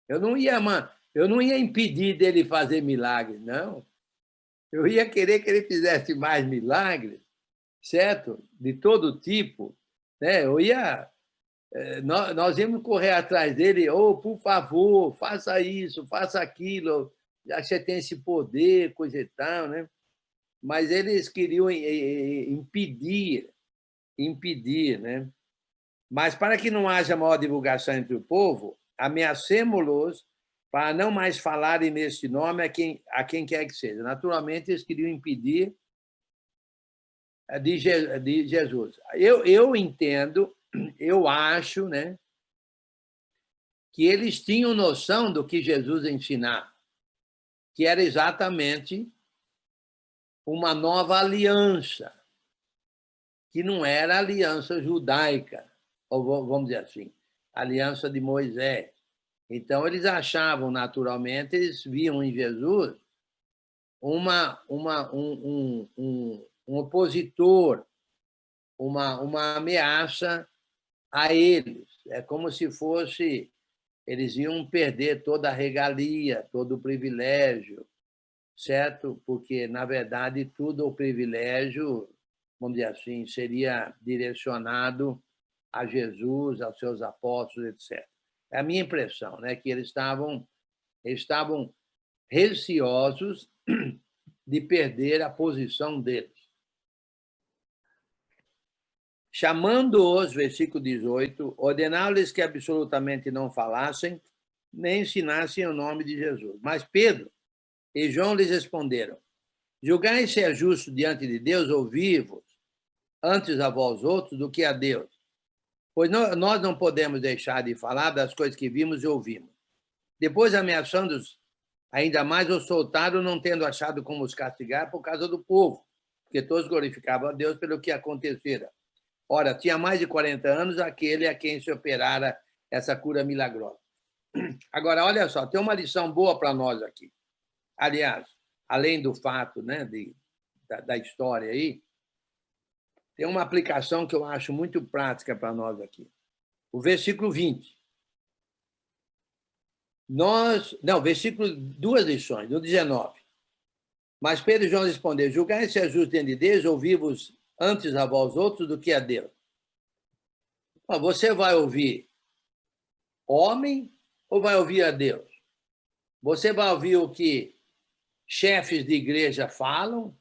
Eu não ia impedir dele fazer milagres, não. Eu ia querer que ele fizesse mais milagres, certo? De todo tipo, né? Nós íamos correr atrás dele: por favor, faça isso, faça aquilo, já que você tem esse poder, coisa e tal, né? Mas eles queriam impedir, né? Mas, para que não haja maior divulgação entre o povo, ameacemo-los para não mais falarem neste nome a quem quer que seja. Naturalmente, eles queriam impedir de Jesus. Eu entendo, eu acho, né, que eles tinham noção do que Jesus ensinava, que era exatamente uma nova aliança, que não era a aliança judaica, ou vamos dizer assim, a aliança de Moisés. Então, eles achavam, naturalmente, eles viam em Jesus um opositor, uma ameaça a eles. É como se eles iam perder toda a regalia, todo o privilégio, certo? Porque, na verdade, tudo o privilégio, vamos dizer assim, seria direcionado a Jesus, aos seus apóstolos, etc. É a minha impressão, né, que eles estavam receosos de perder a posição deles. Chamando-os, versículo 18, ordenaram-lhes que absolutamente não falassem, nem ensinassem o nome de Jesus. Mas Pedro e João lhes responderam: julgai se é justo diante de Deus ouvir-vos antes a vós outros do que a Deus. Pois nós não podemos deixar de falar das coisas que vimos e ouvimos. Depois, ameaçando-os ainda mais, os soltaram, não tendo achado como os castigar por causa do povo, porque todos glorificavam a Deus pelo que acontecera. Ora, tinha mais de 40 anos aquele a quem se operara essa cura milagrosa. Agora, olha só, tem uma lição boa para nós aqui. Aliás, além do fato, né, da história aí, tem uma aplicação que eu acho muito prática para nós aqui. O versículo 20. Duas lições, no 19. Mas Pedro e João responderam: julgai se é justo diante de Deus ouvir-vos antes a vós outros do que a Deus. Você vai ouvir homem ou vai ouvir a Deus? Você vai ouvir o que chefes de igreja falam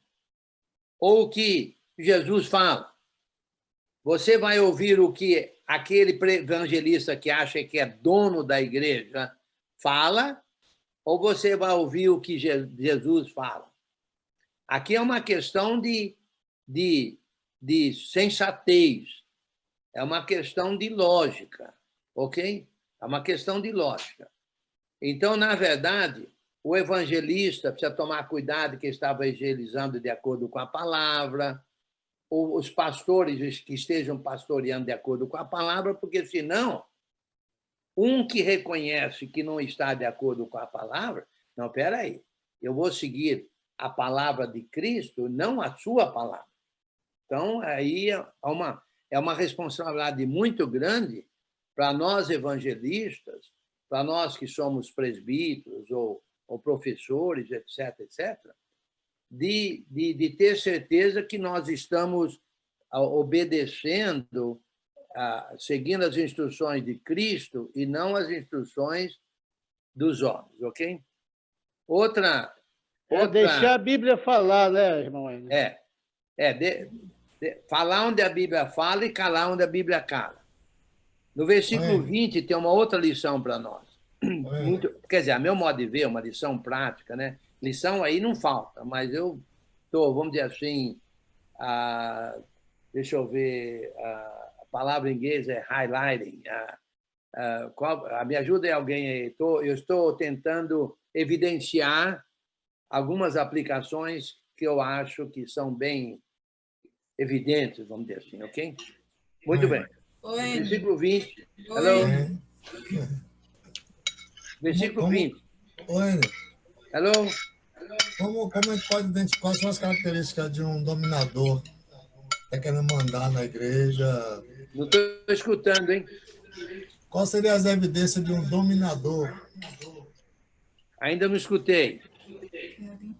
ou o que Jesus fala? Você vai ouvir o que aquele evangelista que acha que é dono da igreja fala, ou você vai ouvir o que Jesus fala? Aqui é uma questão de sensatez, é uma questão de lógica, ok? É uma questão de lógica. Então, na verdade, o evangelista precisa tomar cuidado que estava evangelizando de acordo com a palavra, ou os pastores que estejam pastoreando de acordo com a palavra, porque senão, um que reconhece que não está de acordo com a palavra, não, espera aí, eu vou seguir a palavra de Cristo, não a sua palavra. Então, aí é uma responsabilidade muito grande para nós evangelistas, para nós que somos presbíteros ou professores, etc., etc., de ter certeza que nós estamos obedecendo, seguindo as instruções de Cristo e não as instruções dos homens, ok? Outra... Deixar a Bíblia falar, né, irmão? Falar onde a Bíblia fala e calar onde a Bíblia cala. No versículo 20 tem uma outra lição para nós. Muito, quer dizer, a meu modo de ver, uma lição prática, né? Lição aí não falta, mas eu estou, vamos dizer assim, deixa eu ver, a palavra em inglês é highlighting. Me ajuda aí alguém aí. Eu estou tentando evidenciar algumas aplicações que eu acho que são bem evidentes, vamos dizer assim, ok? Muito bem. Oi. Versículo 20. Oi. Hello? Versículo 20. Oi, Hello? como a gente pode identificar quais são as características de um dominador que está querendo mandar na igreja? Não estou escutando, hein? Quais seriam as evidências de um dominador? Ainda não escutei.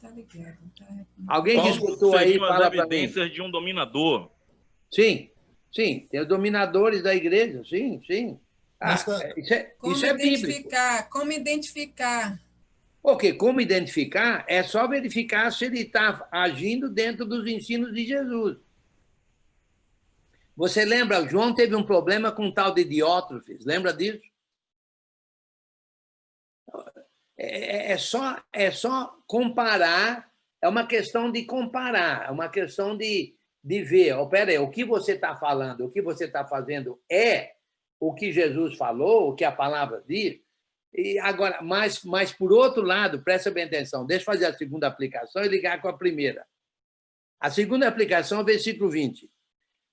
Tá ligado, tá? Alguém que Quais escutou aí, seriam fala as para mim. evidências de um dominador? Sim, sim. Tem os dominadores da igreja, sim, sim. Isso é bíblico. Como identificar? Ok, como identificar? É só verificar se ele está agindo dentro dos ensinos de Jesus. Você lembra, João teve um problema com um tal de Diótrefes, lembra disso? É só comparar, é uma questão de comparar, é uma questão de ver, espera aí, o que você está falando, o que você está fazendo é o que Jesus falou, o que a palavra diz. E agora, mas por outro lado, presta bem atenção, deixa eu fazer a segunda aplicação e ligar com a primeira. A segunda aplicação é o versículo 20.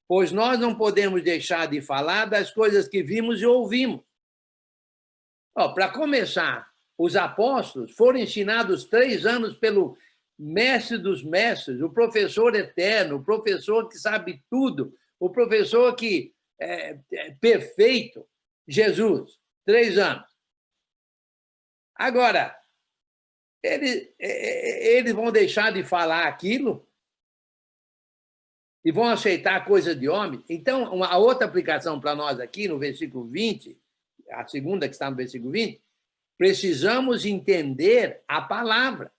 Pois nós não podemos deixar de falar das coisas que vimos e ouvimos. Para começar, os apóstolos foram ensinados 3 anos pelo mestre dos mestres, o professor eterno, o professor que sabe tudo, o professor que é perfeito, Jesus, 3 anos. Agora, eles vão deixar de falar aquilo e vão aceitar coisa de homem? Então, a outra aplicação para nós aqui, no versículo 20, a segunda que está no versículo 20, precisamos entender a palavra.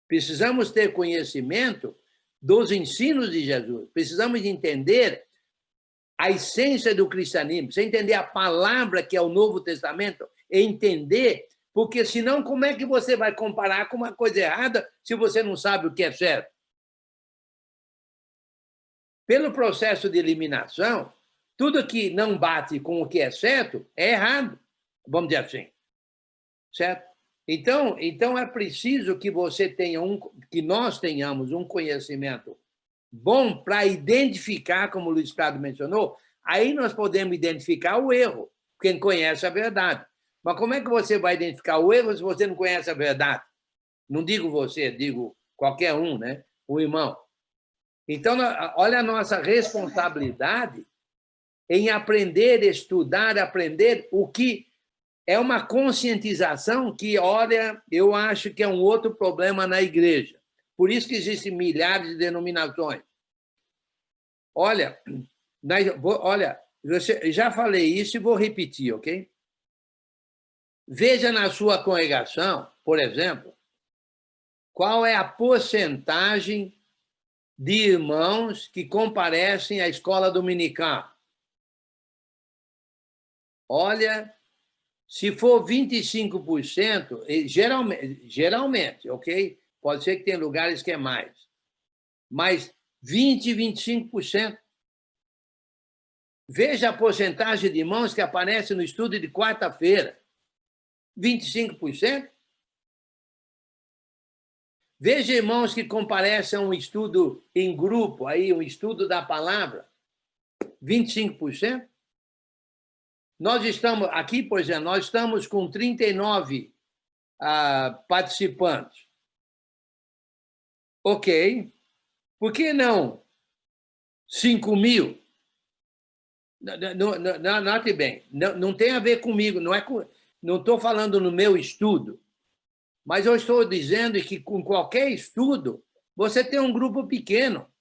Precisamos ter conhecimento dos ensinos de Jesus. Precisamos entender a essência do cristianismo. Você entender a palavra que é o Novo Testamento, entender, porque senão como é que você vai comparar com uma coisa errada se você não sabe o que é certo? Pelo processo de eliminação, tudo que não bate com o que é certo é errado, vamos dizer assim. Certo? Então é preciso que você tenha que nós tenhamos um conhecimento bom para identificar, como o Luiz Carlos mencionou, aí nós podemos identificar o erro, quem conhece a verdade. Mas como é que você vai identificar o erro se você não conhece a verdade? Não digo você, digo qualquer um, né? O irmão. Então, olha a nossa responsabilidade em aprender, estudar, aprender o que é uma conscientização que, olha, eu acho que é um outro problema na igreja. Por isso que existem milhares de denominações. Olha, eu já falei isso e vou repetir, ok? Veja na sua congregação, por exemplo, qual é a porcentagem de irmãos que comparecem à escola dominical. Olha, se for 25%, geralmente, ok? Pode ser que tenha lugares que é mais, mas 20%, 25%. Veja a porcentagem de irmãos que aparece no estudo de quarta-feira. 25%. Veja irmãos que comparecem a um estudo em grupo, aí, um estudo da palavra. 25%. Nós estamos, aqui, por exemplo, nós estamos com 39 participantes. Ok. Por que não 5.000? Note bem, não tem a ver comigo, não estou falando no meu estudo, mas eu estou dizendo que com qualquer estudo você tem um grupo pequeno.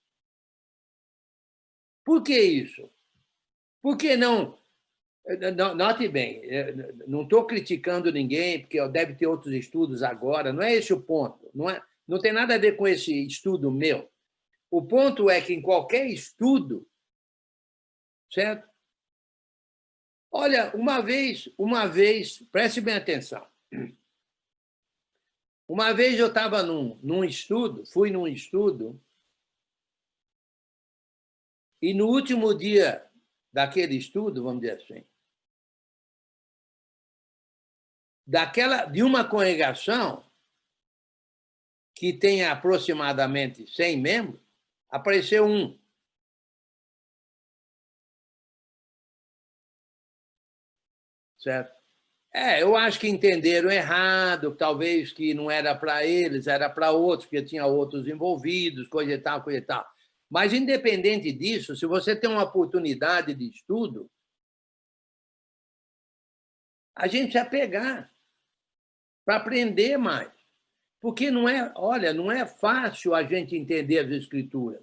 Por que isso? Por que não? Note bem, não estou criticando ninguém, porque deve ter outros estudos agora, não é esse o ponto, não tem nada a ver com esse estudo meu. O ponto é que em qualquer estudo, certo? Olha, uma vez, preste bem atenção. Uma vez eu estava num estudo, fui num estudo, e no último dia daquele estudo, vamos dizer assim, de uma congregação que tem aproximadamente 100 membros, apareceu um. Certo? Eu acho que entenderam errado, talvez que não era para eles, era para outros, porque tinha outros envolvidos, coisa e tal, coisa e tal. Mas, independente disso, se você tem uma oportunidade de estudo, a gente precisa pegar para aprender mais. Porque não é fácil a gente entender as Escrituras.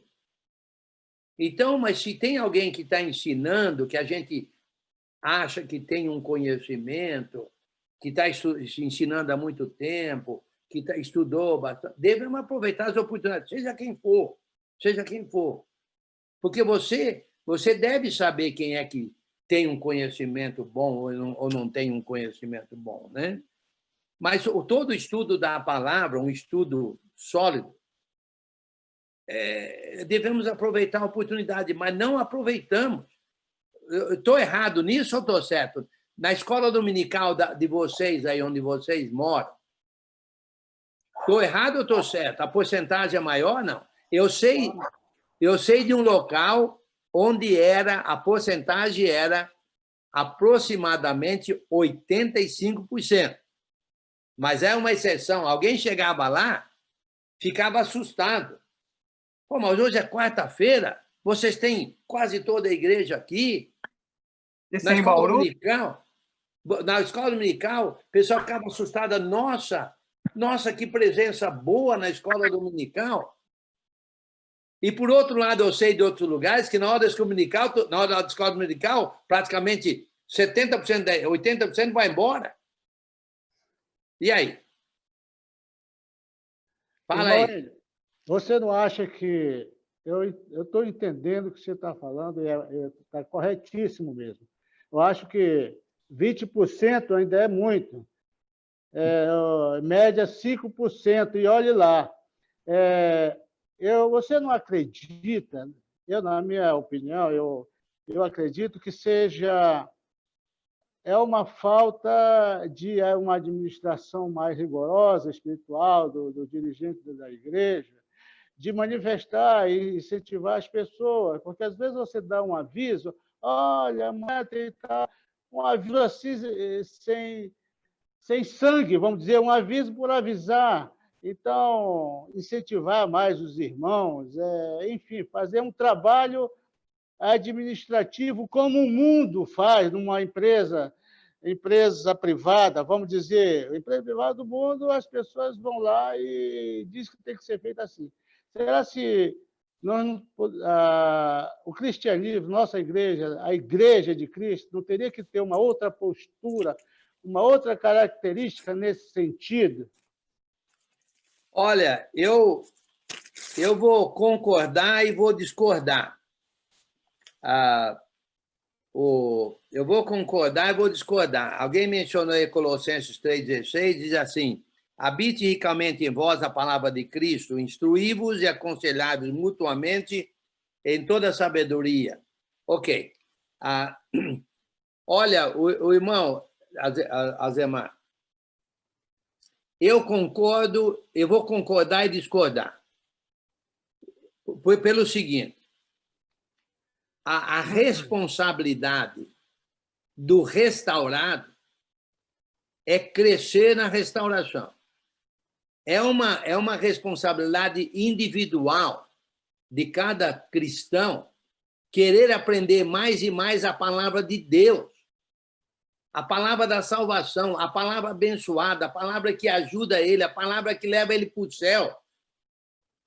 Então, mas se tem alguém que está ensinando, que a gente acha que tem um conhecimento, que está ensinando há muito tempo, que estudou bastante, devemos aproveitar as oportunidades, seja quem for. Porque você deve saber quem é que tem um conhecimento bom ou não tem um conhecimento bom, né? Mas todo estudo da palavra, um estudo sólido, devemos aproveitar a oportunidade, mas não aproveitamos. Estou errado nisso ou estou certo? Na escola dominical de vocês, aí onde vocês moram, estou errado ou estou certo? A porcentagem é maior? Não. Eu sei de um local onde a porcentagem era aproximadamente 85%. Mas é uma exceção. Alguém chegava lá, ficava assustado. Pô, mas hoje é quarta-feira, vocês têm quase toda a igreja aqui. Na escola dominical, o pessoal ficava assustado. Nossa, que presença boa na escola dominical. E, por outro lado, eu sei de outros lugares que, na hora da escola dominical, praticamente 70%, 80% vai embora. E aí? Fala aí. Você não acha que... Eu estou entendendo o que você está falando, está corretíssimo mesmo. Eu acho que 20% ainda é muito. Média 5%, e olhe lá. Você não acredita, na minha opinião, eu acredito que é uma falta de uma administração mais rigorosa, espiritual, do dirigente da igreja, de manifestar e incentivar as pessoas, porque às vezes você dá um aviso, olha, amanhã tem um aviso assim, sem sangue, vamos dizer, um aviso por avisar. Então, incentivar mais os irmãos, enfim, fazer um trabalho administrativo como o mundo faz numa empresa privada, vamos dizer, empresa privada do mundo, as pessoas vão lá e dizem que tem que ser feito assim. Será se o cristianismo, nossa igreja, a igreja de Cristo, não teria que ter uma outra postura, uma outra característica nesse sentido? Olha, eu eu vou concordar e vou discordar. Eu vou concordar e vou discordar. Alguém mencionou aí Colossenses 3,16, diz assim: habite ricamente em vós a palavra de Cristo, instruí-vos e aconselhai-vos mutuamente em toda sabedoria. Ok. Olha, o irmão Azemar, eu concordo, eu vou concordar e discordar. Pelo seguinte, a responsabilidade do restaurado é crescer na restauração. É uma responsabilidade individual de cada cristão querer aprender mais e mais a palavra de Deus, a palavra da salvação, a palavra abençoada, a palavra que ajuda ele, a palavra que leva ele para o céu.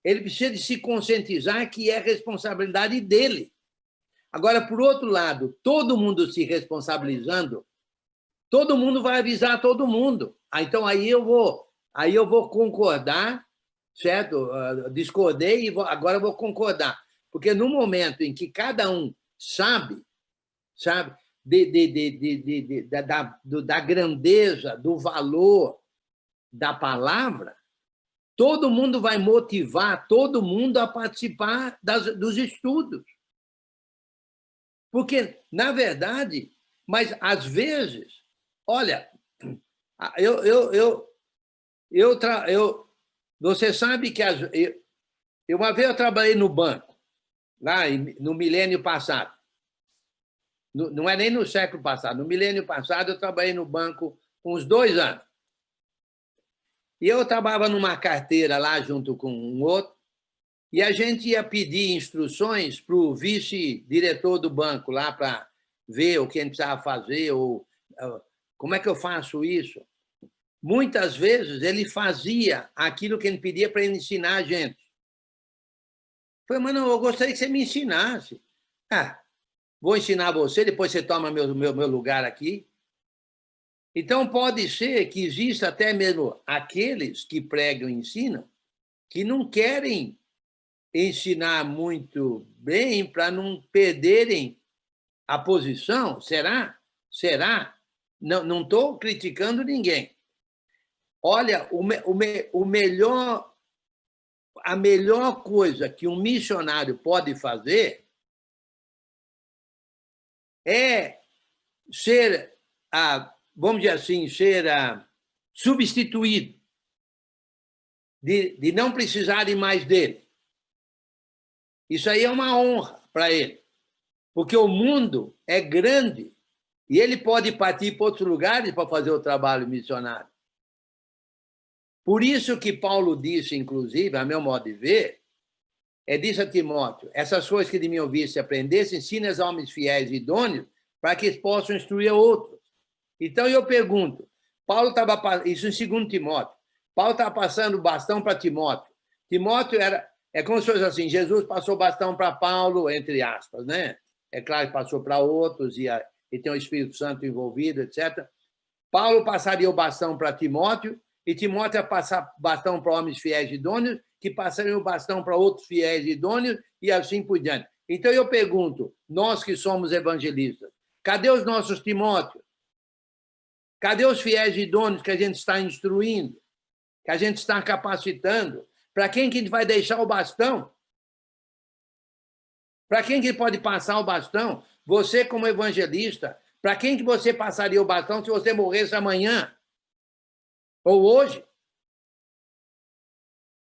Ele precisa de se conscientizar que é responsabilidade dele. Agora, por outro lado, todo mundo se responsabilizando, todo mundo vai avisar todo mundo. Então, aí eu vou concordar, certo? Discordei e agora eu vou concordar. Porque no momento em que cada um sabe da grandeza, do valor da palavra, todo mundo vai motivar todo mundo a participar dos estudos. Porque, na verdade, mas às vezes, olha, você sabe que uma vez eu trabalhei no banco, lá no milênio passado. Não é nem no século passado, no milênio passado eu trabalhei no banco uns 2 anos. E eu trabalhava numa carteira lá junto com um outro, e a gente ia pedir instruções para o vice-diretor do banco lá para ver o que a gente precisava fazer, ou como é que eu faço isso. Muitas vezes ele fazia aquilo que ele pedia para ele ensinar a gente. Eu falei, mas não, eu gostaria que você me ensinasse. Vou ensinar você, depois você toma meu lugar aqui. Então, pode ser que exista até mesmo aqueles que pregam e ensinam que não querem ensinar muito bem para não perderem a posição. Será? Será? Não estou criticando ninguém. Olha, a melhor coisa que um missionário pode fazer é ser, vamos dizer assim, ser substituído, de não precisarem mais dele. Isso aí é uma honra para ele, porque o mundo é grande e ele pode partir para outros lugares para fazer o trabalho missionário. Por isso que Paulo disse, inclusive, a meu modo de ver, disse a Timóteo, essas coisas que de mim ouvisse e aprendesse, ensine aos homens fiéis e idôneos para que eles possam instruir outros. Então, eu pergunto, Paulo estava, isso em 2 Timóteo, Paulo estava passando o bastão para Timóteo. Timóteo é como se fosse assim, Jesus passou o bastão para Paulo, entre aspas, né? É claro que passou para outros, e tem o Espírito Santo envolvido, etc. Paulo passaria o bastão para Timóteo, e Timóteo ia passar o bastão para homens fiéis e idôneos, que passariam o bastão para outros fiéis e idôneos, e assim por diante. Então, eu pergunto, nós que somos evangelistas, cadê os nossos Timóteos? Cadê os fiéis e idôneos que a gente está instruindo, que a gente está capacitando? Para quem que a gente vai deixar o bastão? Para quem que pode passar o bastão? Você, como evangelista, para quem que você passaria o bastão se você morresse amanhã? Ou hoje?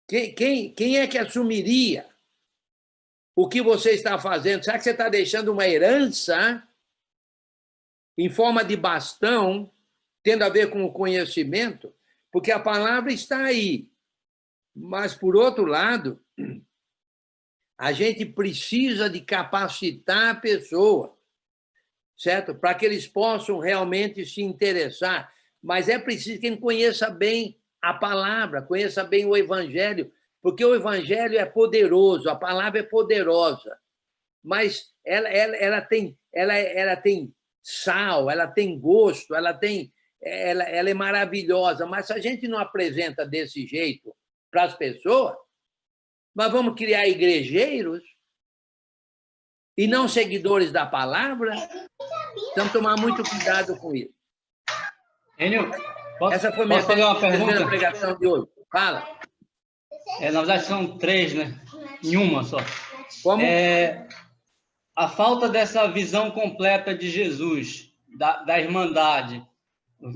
Quem é que assumiria o que você está fazendo? Será que você está deixando uma herança em forma de bastão, tendo a ver com o conhecimento? Porque a palavra está aí. Mas, por outro lado, a gente precisa de capacitar a pessoa, certo? Para que eles possam realmente se interessar. Mas é preciso que ele conheça bem a palavra, conheça bem o evangelho, porque o evangelho é poderoso, a palavra é poderosa, mas ela tem sal, ela tem gosto, ela é maravilhosa, mas se a gente não apresenta desse jeito para as pessoas, Nós vamos criar igrejeiros e não seguidores da palavra? Então, tomar muito cuidado com isso. Enio, Essa foi posso fazer uma terceira pergunta? pregação de hoje. Fala. Na verdade, são 3, né? Em uma só. Como? A falta dessa visão completa de Jesus, da Irmandade,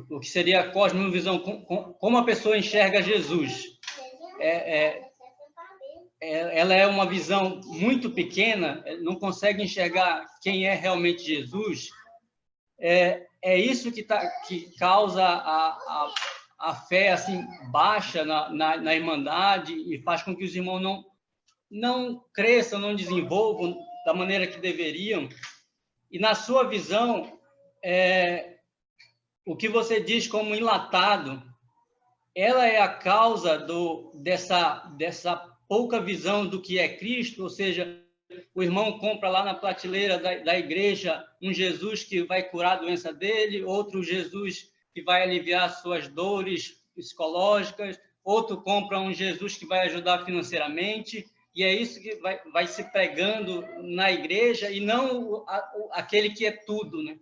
o que seria a cosmovisão, como a pessoa enxerga Jesus. Ela é uma visão muito pequena, não consegue enxergar quem é realmente Jesus. É isso que causa a fé assim, baixa na Irmandade e faz com que os irmãos não cresçam, não desenvolvam da maneira que deveriam. E, na sua visão, o que você diz como enlatado, ela é a causa dessa pouca visão do que é Cristo, ou seja, o irmão compra lá na prateleira da igreja um Jesus que vai curar a doença dele, outro Jesus que vai aliviar suas dores psicológicas, outro compra um Jesus que vai ajudar financeiramente, e é isso que vai se pregando na igreja, e não aquele que é tudo, né?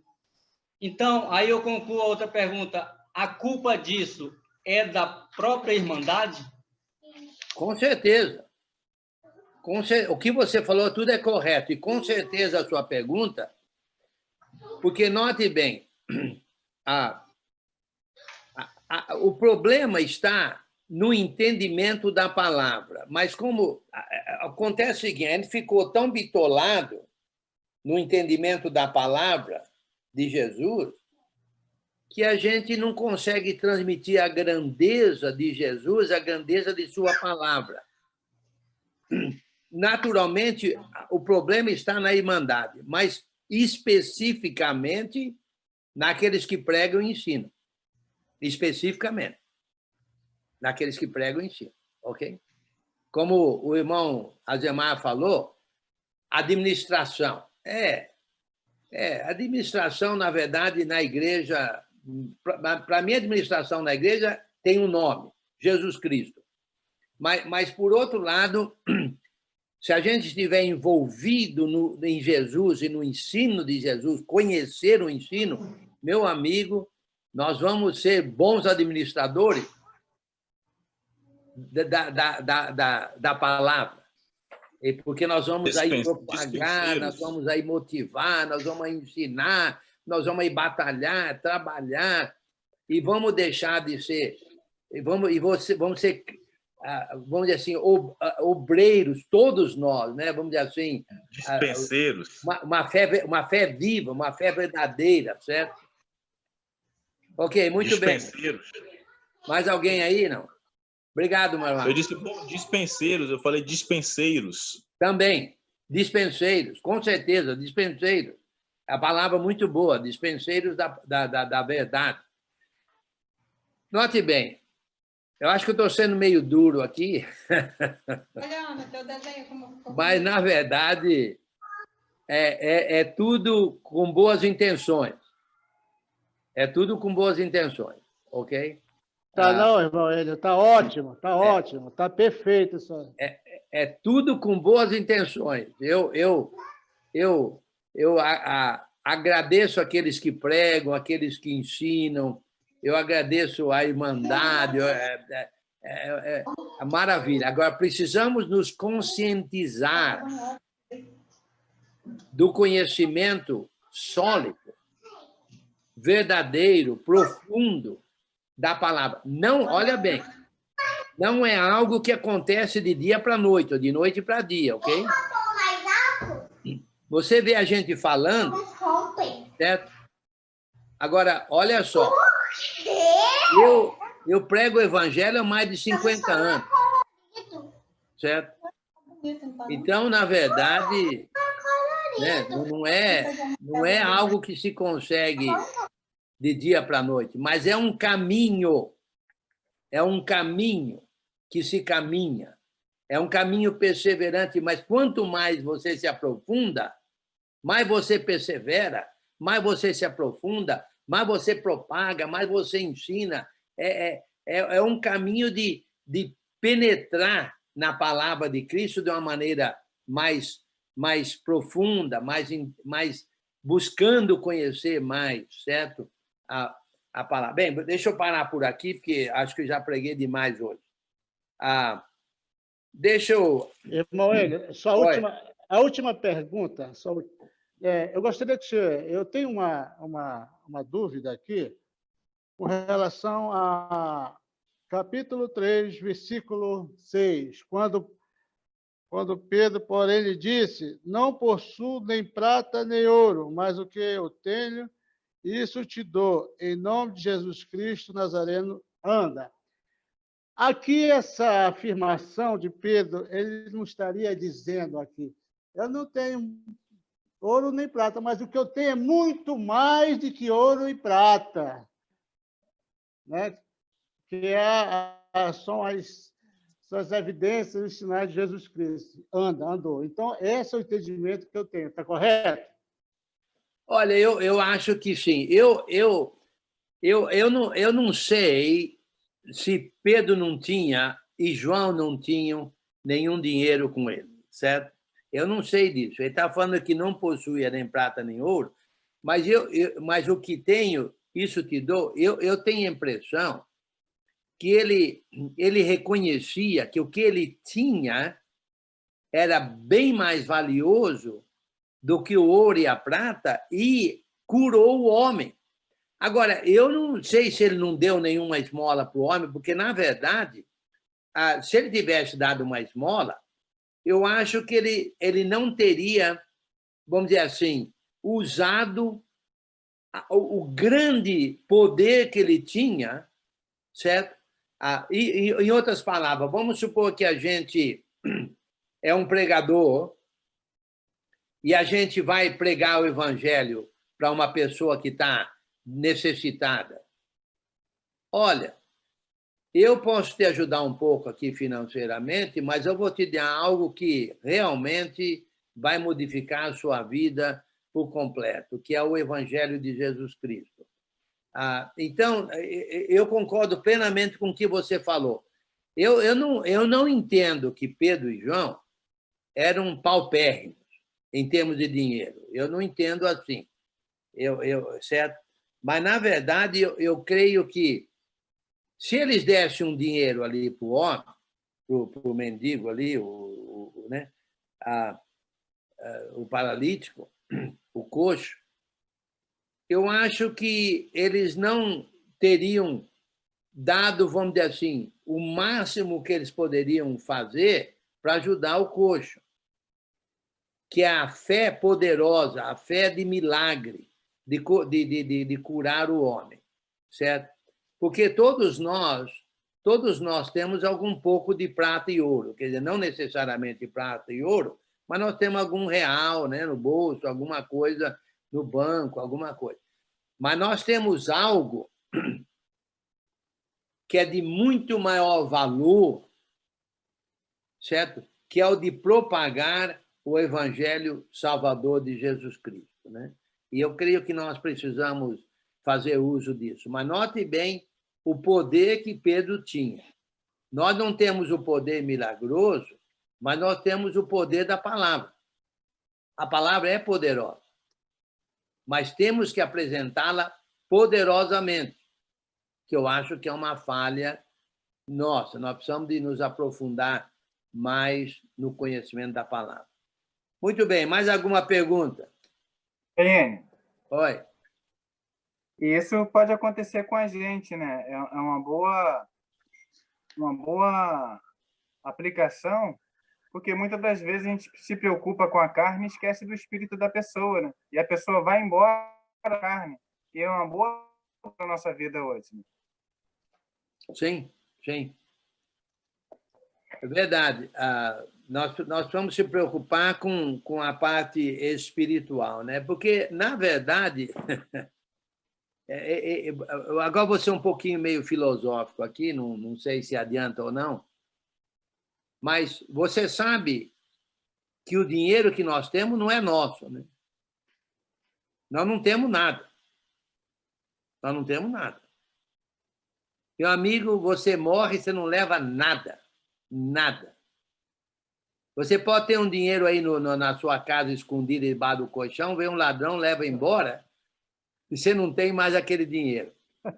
Então, aí eu concluo a outra pergunta. A culpa disso é da própria Irmandade? Com certeza. O que você falou, tudo é correto. E, com certeza, a sua pergunta... Porque, note bem, o problema está no entendimento da palavra. Mas como acontece o seguinte, a gente ficou tão bitolado no entendimento da palavra de Jesus que a gente não consegue transmitir a grandeza de Jesus, a grandeza de sua palavra. Naturalmente, o problema está na Irmandade, mas especificamente naqueles que pregam e ensinam. Especificamente. Naqueles que pregam e ensinam, ok? Como o irmão Azemar falou, administração. Administração, na verdade, na igreja... Para mim, administração na igreja tem um nome, Jesus Cristo. Mas, por outro lado, se a gente estiver envolvido em Jesus e no ensino de Jesus, conhecer o ensino, meu amigo, nós vamos ser bons administradores da palavra. Porque nós vamos aí propagar, nós vamos aí motivar, nós vamos aí ensinar, nós vamos aí batalhar, trabalhar, e vamos deixar de ser... Vamos ser, vamos dizer assim, obreiros, todos nós, né? Vamos dizer assim... Dispenseiros. Uma fé viva, uma fé verdadeira, certo? Ok, muito bem. Dispenseiros. Mais alguém aí, não? Obrigado, Marlon. Eu disse dispenseiros, eu falei dispenseiros. Também, dispenseiros, com certeza, dispenseiros. A palavra muito boa, dispenseiros da verdade. Note bem, eu acho que eu estou sendo meio duro aqui. Olha, Ana, teu desenho como... Mas, na verdade, é tudo com boas intenções. É tudo com boas intenções, ok? Tá não, irmão Enio, tá ótimo, tá perfeito isso aí. É tudo com boas intenções. Eu agradeço aqueles que pregam, aqueles que ensinam, eu agradeço a Irmandade, é maravilha. Agora, precisamos nos conscientizar do conhecimento sólido, verdadeiro, profundo da palavra. Não, olha bem, não é algo que acontece de dia para noite, ou de noite para dia, ok? Você vê a gente falando, certo? Agora, olha só, eu prego o evangelho há mais de 50 anos, certo? Então, na verdade, né, não é algo que se consegue de dia para noite, mas é um caminho que se caminha, é um caminho perseverante, mas quanto mais você se aprofunda, mais você persevera, mais você se aprofunda, mais você propaga, mais você ensina. É um caminho de penetrar na palavra de Cristo de uma maneira mais profunda, mais buscando conhecer mais, certo? A palavra. Bem, deixa eu parar por aqui, porque acho que já preguei demais hoje. Deixa eu... Irmão Hélio, a última pergunta. Eu gostaria que eu tenho uma dúvida aqui com relação a capítulo 3, versículo 6, quando Pedro, porém, lhe disse: não possuo nem prata nem ouro, mas o que eu tenho, isso te dou. Em nome de Jesus Cristo Nazareno, anda. Aqui, essa afirmação de Pedro, ele não estaria dizendo aqui: eu não tenho ouro nem prata, mas o que eu tenho é muito mais do que ouro e prata, né? Que são as evidências e os sinais de Jesus Cristo. Andou. Então, esse é o entendimento que eu tenho. Está correto? Olha, eu acho que sim. Eu não sei se Pedro não tinha e João não tinham nenhum dinheiro com ele, certo? Eu não sei disso. Ele está falando que não possuía nem prata nem ouro, mas o que tenho, isso te dou. Eu tenho a impressão que ele reconhecia que o que ele tinha era bem mais valioso do que o ouro e a prata e curou o homem. Agora, eu não sei se ele não deu nenhuma esmola para o homem, porque, na verdade, se ele tivesse dado uma esmola, eu acho que ele não teria, vamos dizer assim, usado o grande poder que ele tinha, certo? Em outras palavras, vamos supor que a gente é um pregador e a gente vai pregar o evangelho para uma pessoa que está necessitada. Olha, eu posso te ajudar um pouco aqui financeiramente, mas eu vou te dar algo que realmente vai modificar a sua vida por completo, que é o evangelho de Jesus Cristo. Então, eu concordo plenamente com o que você falou. Eu não entendo que Pedro e João eram paupérrimos em termos de dinheiro. Eu não entendo assim. Certo? Mas, na verdade, eu creio que se eles dessem um dinheiro ali para o homem, para o mendigo ali, né? O paralítico, o coxo, eu acho que eles não teriam dado, vamos dizer assim, o máximo que eles poderiam fazer para ajudar o coxo, que é a fé poderosa, a fé de milagre, de curar o homem, certo? Porque todos nós temos algum pouco de prata e ouro, quer dizer, não necessariamente prata e ouro, mas nós temos algum real, né, no bolso, alguma coisa no banco, alguma coisa. Mas nós temos algo que é de muito maior valor, certo? Que é o de propagar o evangelho salvador de Jesus Cristo, né? E eu creio que nós precisamos fazer uso disso. Mas note bem o poder que Pedro tinha. Nós não temos o poder milagroso, mas nós temos o poder da palavra. A palavra é poderosa, mas temos que apresentá-la poderosamente, que eu acho que é uma falha nossa. Nós precisamos de nos aprofundar mais no conhecimento da palavra. Muito bem, mais alguma pergunta? Eliane. Oi. E isso pode acontecer com a gente, né? É uma boa aplicação, porque muitas das vezes a gente se preocupa com a carne e esquece do espírito da pessoa, né? E a pessoa vai embora da carne. E é uma boa para a nossa vida hoje. Né? Sim, sim. É verdade. Nós vamos se preocupar com a parte espiritual, né? Porque, na verdade, agora vou ser um pouquinho meio filosófico aqui, não sei se adianta ou não, mas você sabe que o dinheiro que nós temos não é nosso, né? Nós não temos nada. Nós não temos nada. Meu amigo, você morre e você não leva nada. Nada. Você pode ter um dinheiro aí na sua casa escondido debaixo do colchão, vem um ladrão, leva embora, e você não tem mais aquele dinheiro.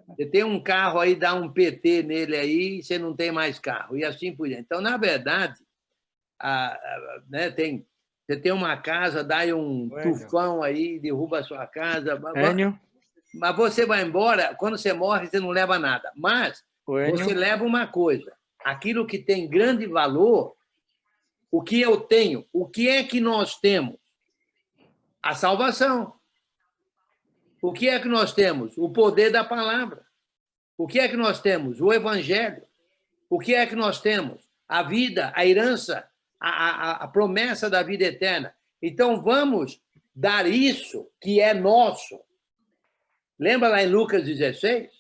Você tem um carro aí, dá um PT nele aí, e você não tem mais carro, e assim por diante. Então, na verdade, né, você tem uma casa, dá aí um tufão aí, derruba a sua casa. Mas você vai embora, quando você morre, você não leva nada. Mas você leva uma coisa, aquilo que tem grande valor, o que eu tenho, o que é que nós temos? A salvação. O que é que nós temos? O poder da palavra. O que é que nós temos? O evangelho. O que é que nós temos? A vida, a herança, a promessa da vida eterna. Então, vamos dar isso que é nosso. Lembra lá em Lucas 16?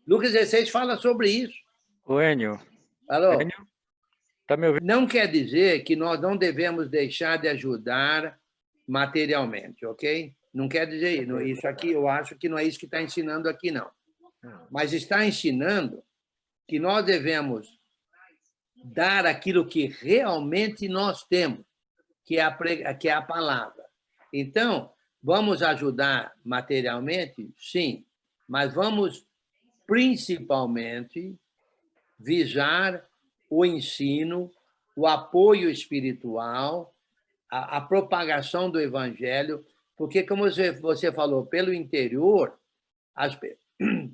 Lucas 16 fala sobre isso. Ô, Enio. Alô? Enio, tá me ouvindo? Não quer dizer que nós não devemos deixar de ajudar materialmente, ok? Não quer dizer isso. Isso aqui, eu acho que não é isso que está ensinando aqui, não. Mas está ensinando que nós devemos dar aquilo que realmente nós temos, que é a palavra. Então, vamos ajudar materialmente? Sim, mas vamos principalmente visar o ensino, o apoio espiritual, a propagação do evangelho, porque, como você falou, pelo interior,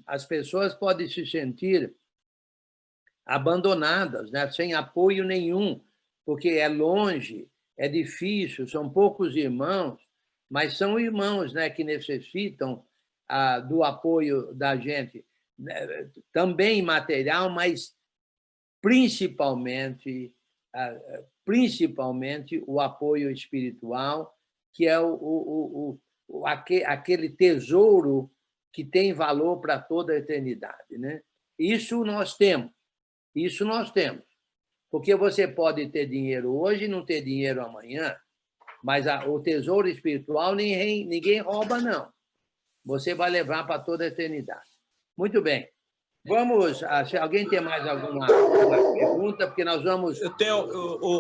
as pessoas podem se sentir abandonadas, né? Sem apoio nenhum, porque é longe, é difícil, são poucos irmãos, mas são irmãos, né, que necessitam do apoio da gente, né? Também material, mas principalmente o apoio espiritual, que é aquele tesouro que tem valor para toda a eternidade, né? Isso nós temos. Isso nós temos. Porque você pode ter dinheiro hoje e não ter dinheiro amanhã, mas o tesouro espiritual ninguém rouba, não. Você vai levar para toda a eternidade. Muito bem. Vamos, se alguém tem mais alguma pergunta, porque nós vamos... Eu tenho,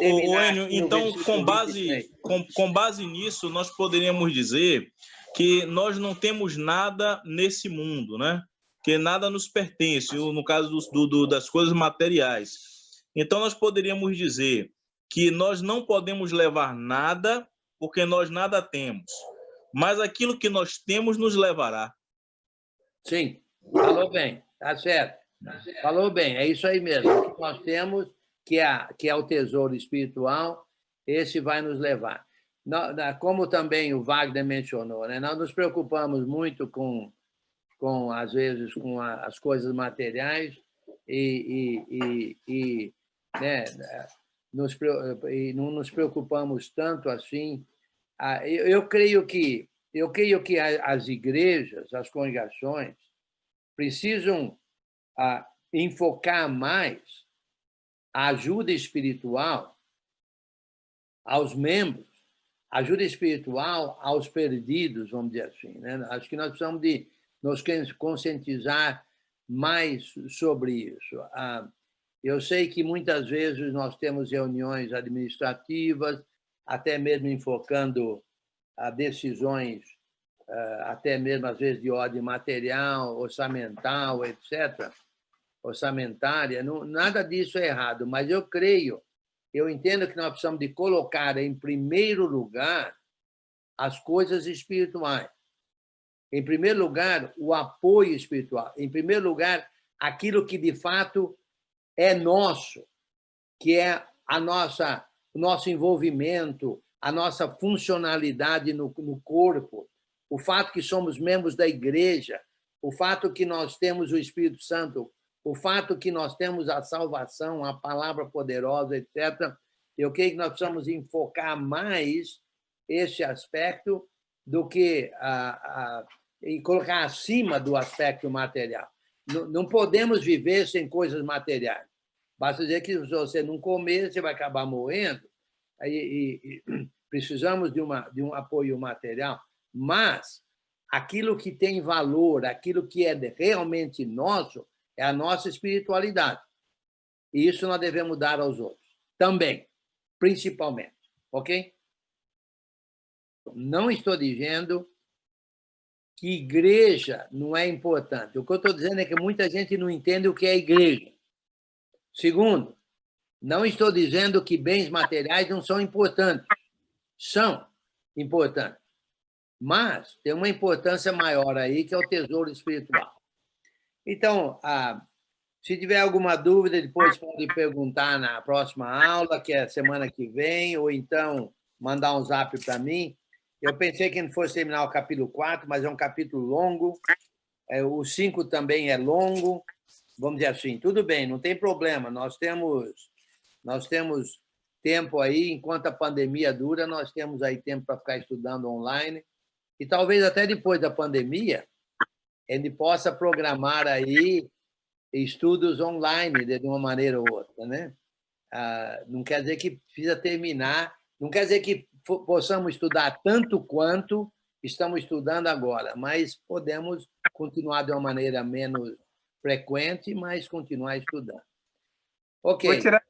Enio, então, com base nisso, nós poderíamos dizer que nós não temos nada nesse mundo, né? Que nada nos pertence, no caso das coisas materiais. Então, nós poderíamos dizer que nós não podemos levar nada porque nós nada temos, mas aquilo que nós temos nos levará. Sim, falou bem, tá certo. Falou bem, é isso aí mesmo. O que nós temos, que é o tesouro espiritual, esse vai nos levar. Como também o Wagner mencionou, né? Nós nos preocupamos muito às vezes, com as coisas materiais né, não nos preocupamos tanto assim. Eu creio que as igrejas, as congregações, precisam enfocar mais a ajuda espiritual aos membros, ajuda espiritual aos perdidos, vamos dizer assim, né? Acho que nós precisamos de nos conscientizar mais sobre isso. Eu sei que muitas vezes nós temos reuniões administrativas, até mesmo enfocando decisões, até mesmo às vezes de ordem material, orçamental, etc., orçamentária. Nada disso é errado, mas eu entendo que nós precisamos de colocar em primeiro lugar as coisas espirituais. Em primeiro lugar, o apoio espiritual. Em primeiro lugar, aquilo que de fato é nosso, que é o nosso envolvimento, a nossa funcionalidade no corpo, o fato que somos membros da igreja, o fato que nós temos o Espírito Santo, o fato que nós temos a salvação, a palavra poderosa, etc. Eu creio que nós precisamos enfocar mais esse aspecto do que e colocar acima do aspecto material. Não podemos viver sem coisas materiais. Basta dizer que se você não comer, você vai acabar morrendo. E precisamos de um apoio material, mas aquilo que tem valor, aquilo que é realmente nosso, é a nossa espiritualidade. E isso nós devemos dar aos outros também, principalmente, ok? Não estou dizendo que igreja não é importante. O que eu estou dizendo é que muita gente não entende o que é igreja. Segundo, não estou dizendo que bens materiais não são importantes. São importantes. Mas tem uma importância maior aí, que é o tesouro espiritual. Então, se tiver alguma dúvida, depois pode perguntar na próxima aula, que é semana que vem, ou então mandar um zap para mim. Eu pensei que não fosse terminar o capítulo 4, mas é um capítulo longo. O 5 também é longo. Vamos dizer assim, tudo bem, não tem problema. Nós temos tempo aí, enquanto a pandemia dura, nós temos aí tempo para ficar estudando online. E talvez até depois da pandemia, ele possa programar aí estudos online de uma maneira ou outra, né? Não quer dizer que precisa terminar, não quer dizer que possamos estudar tanto quanto estamos estudando agora, mas podemos continuar de uma maneira menos frequente, mas continuar estudando. Ok. Vou tirar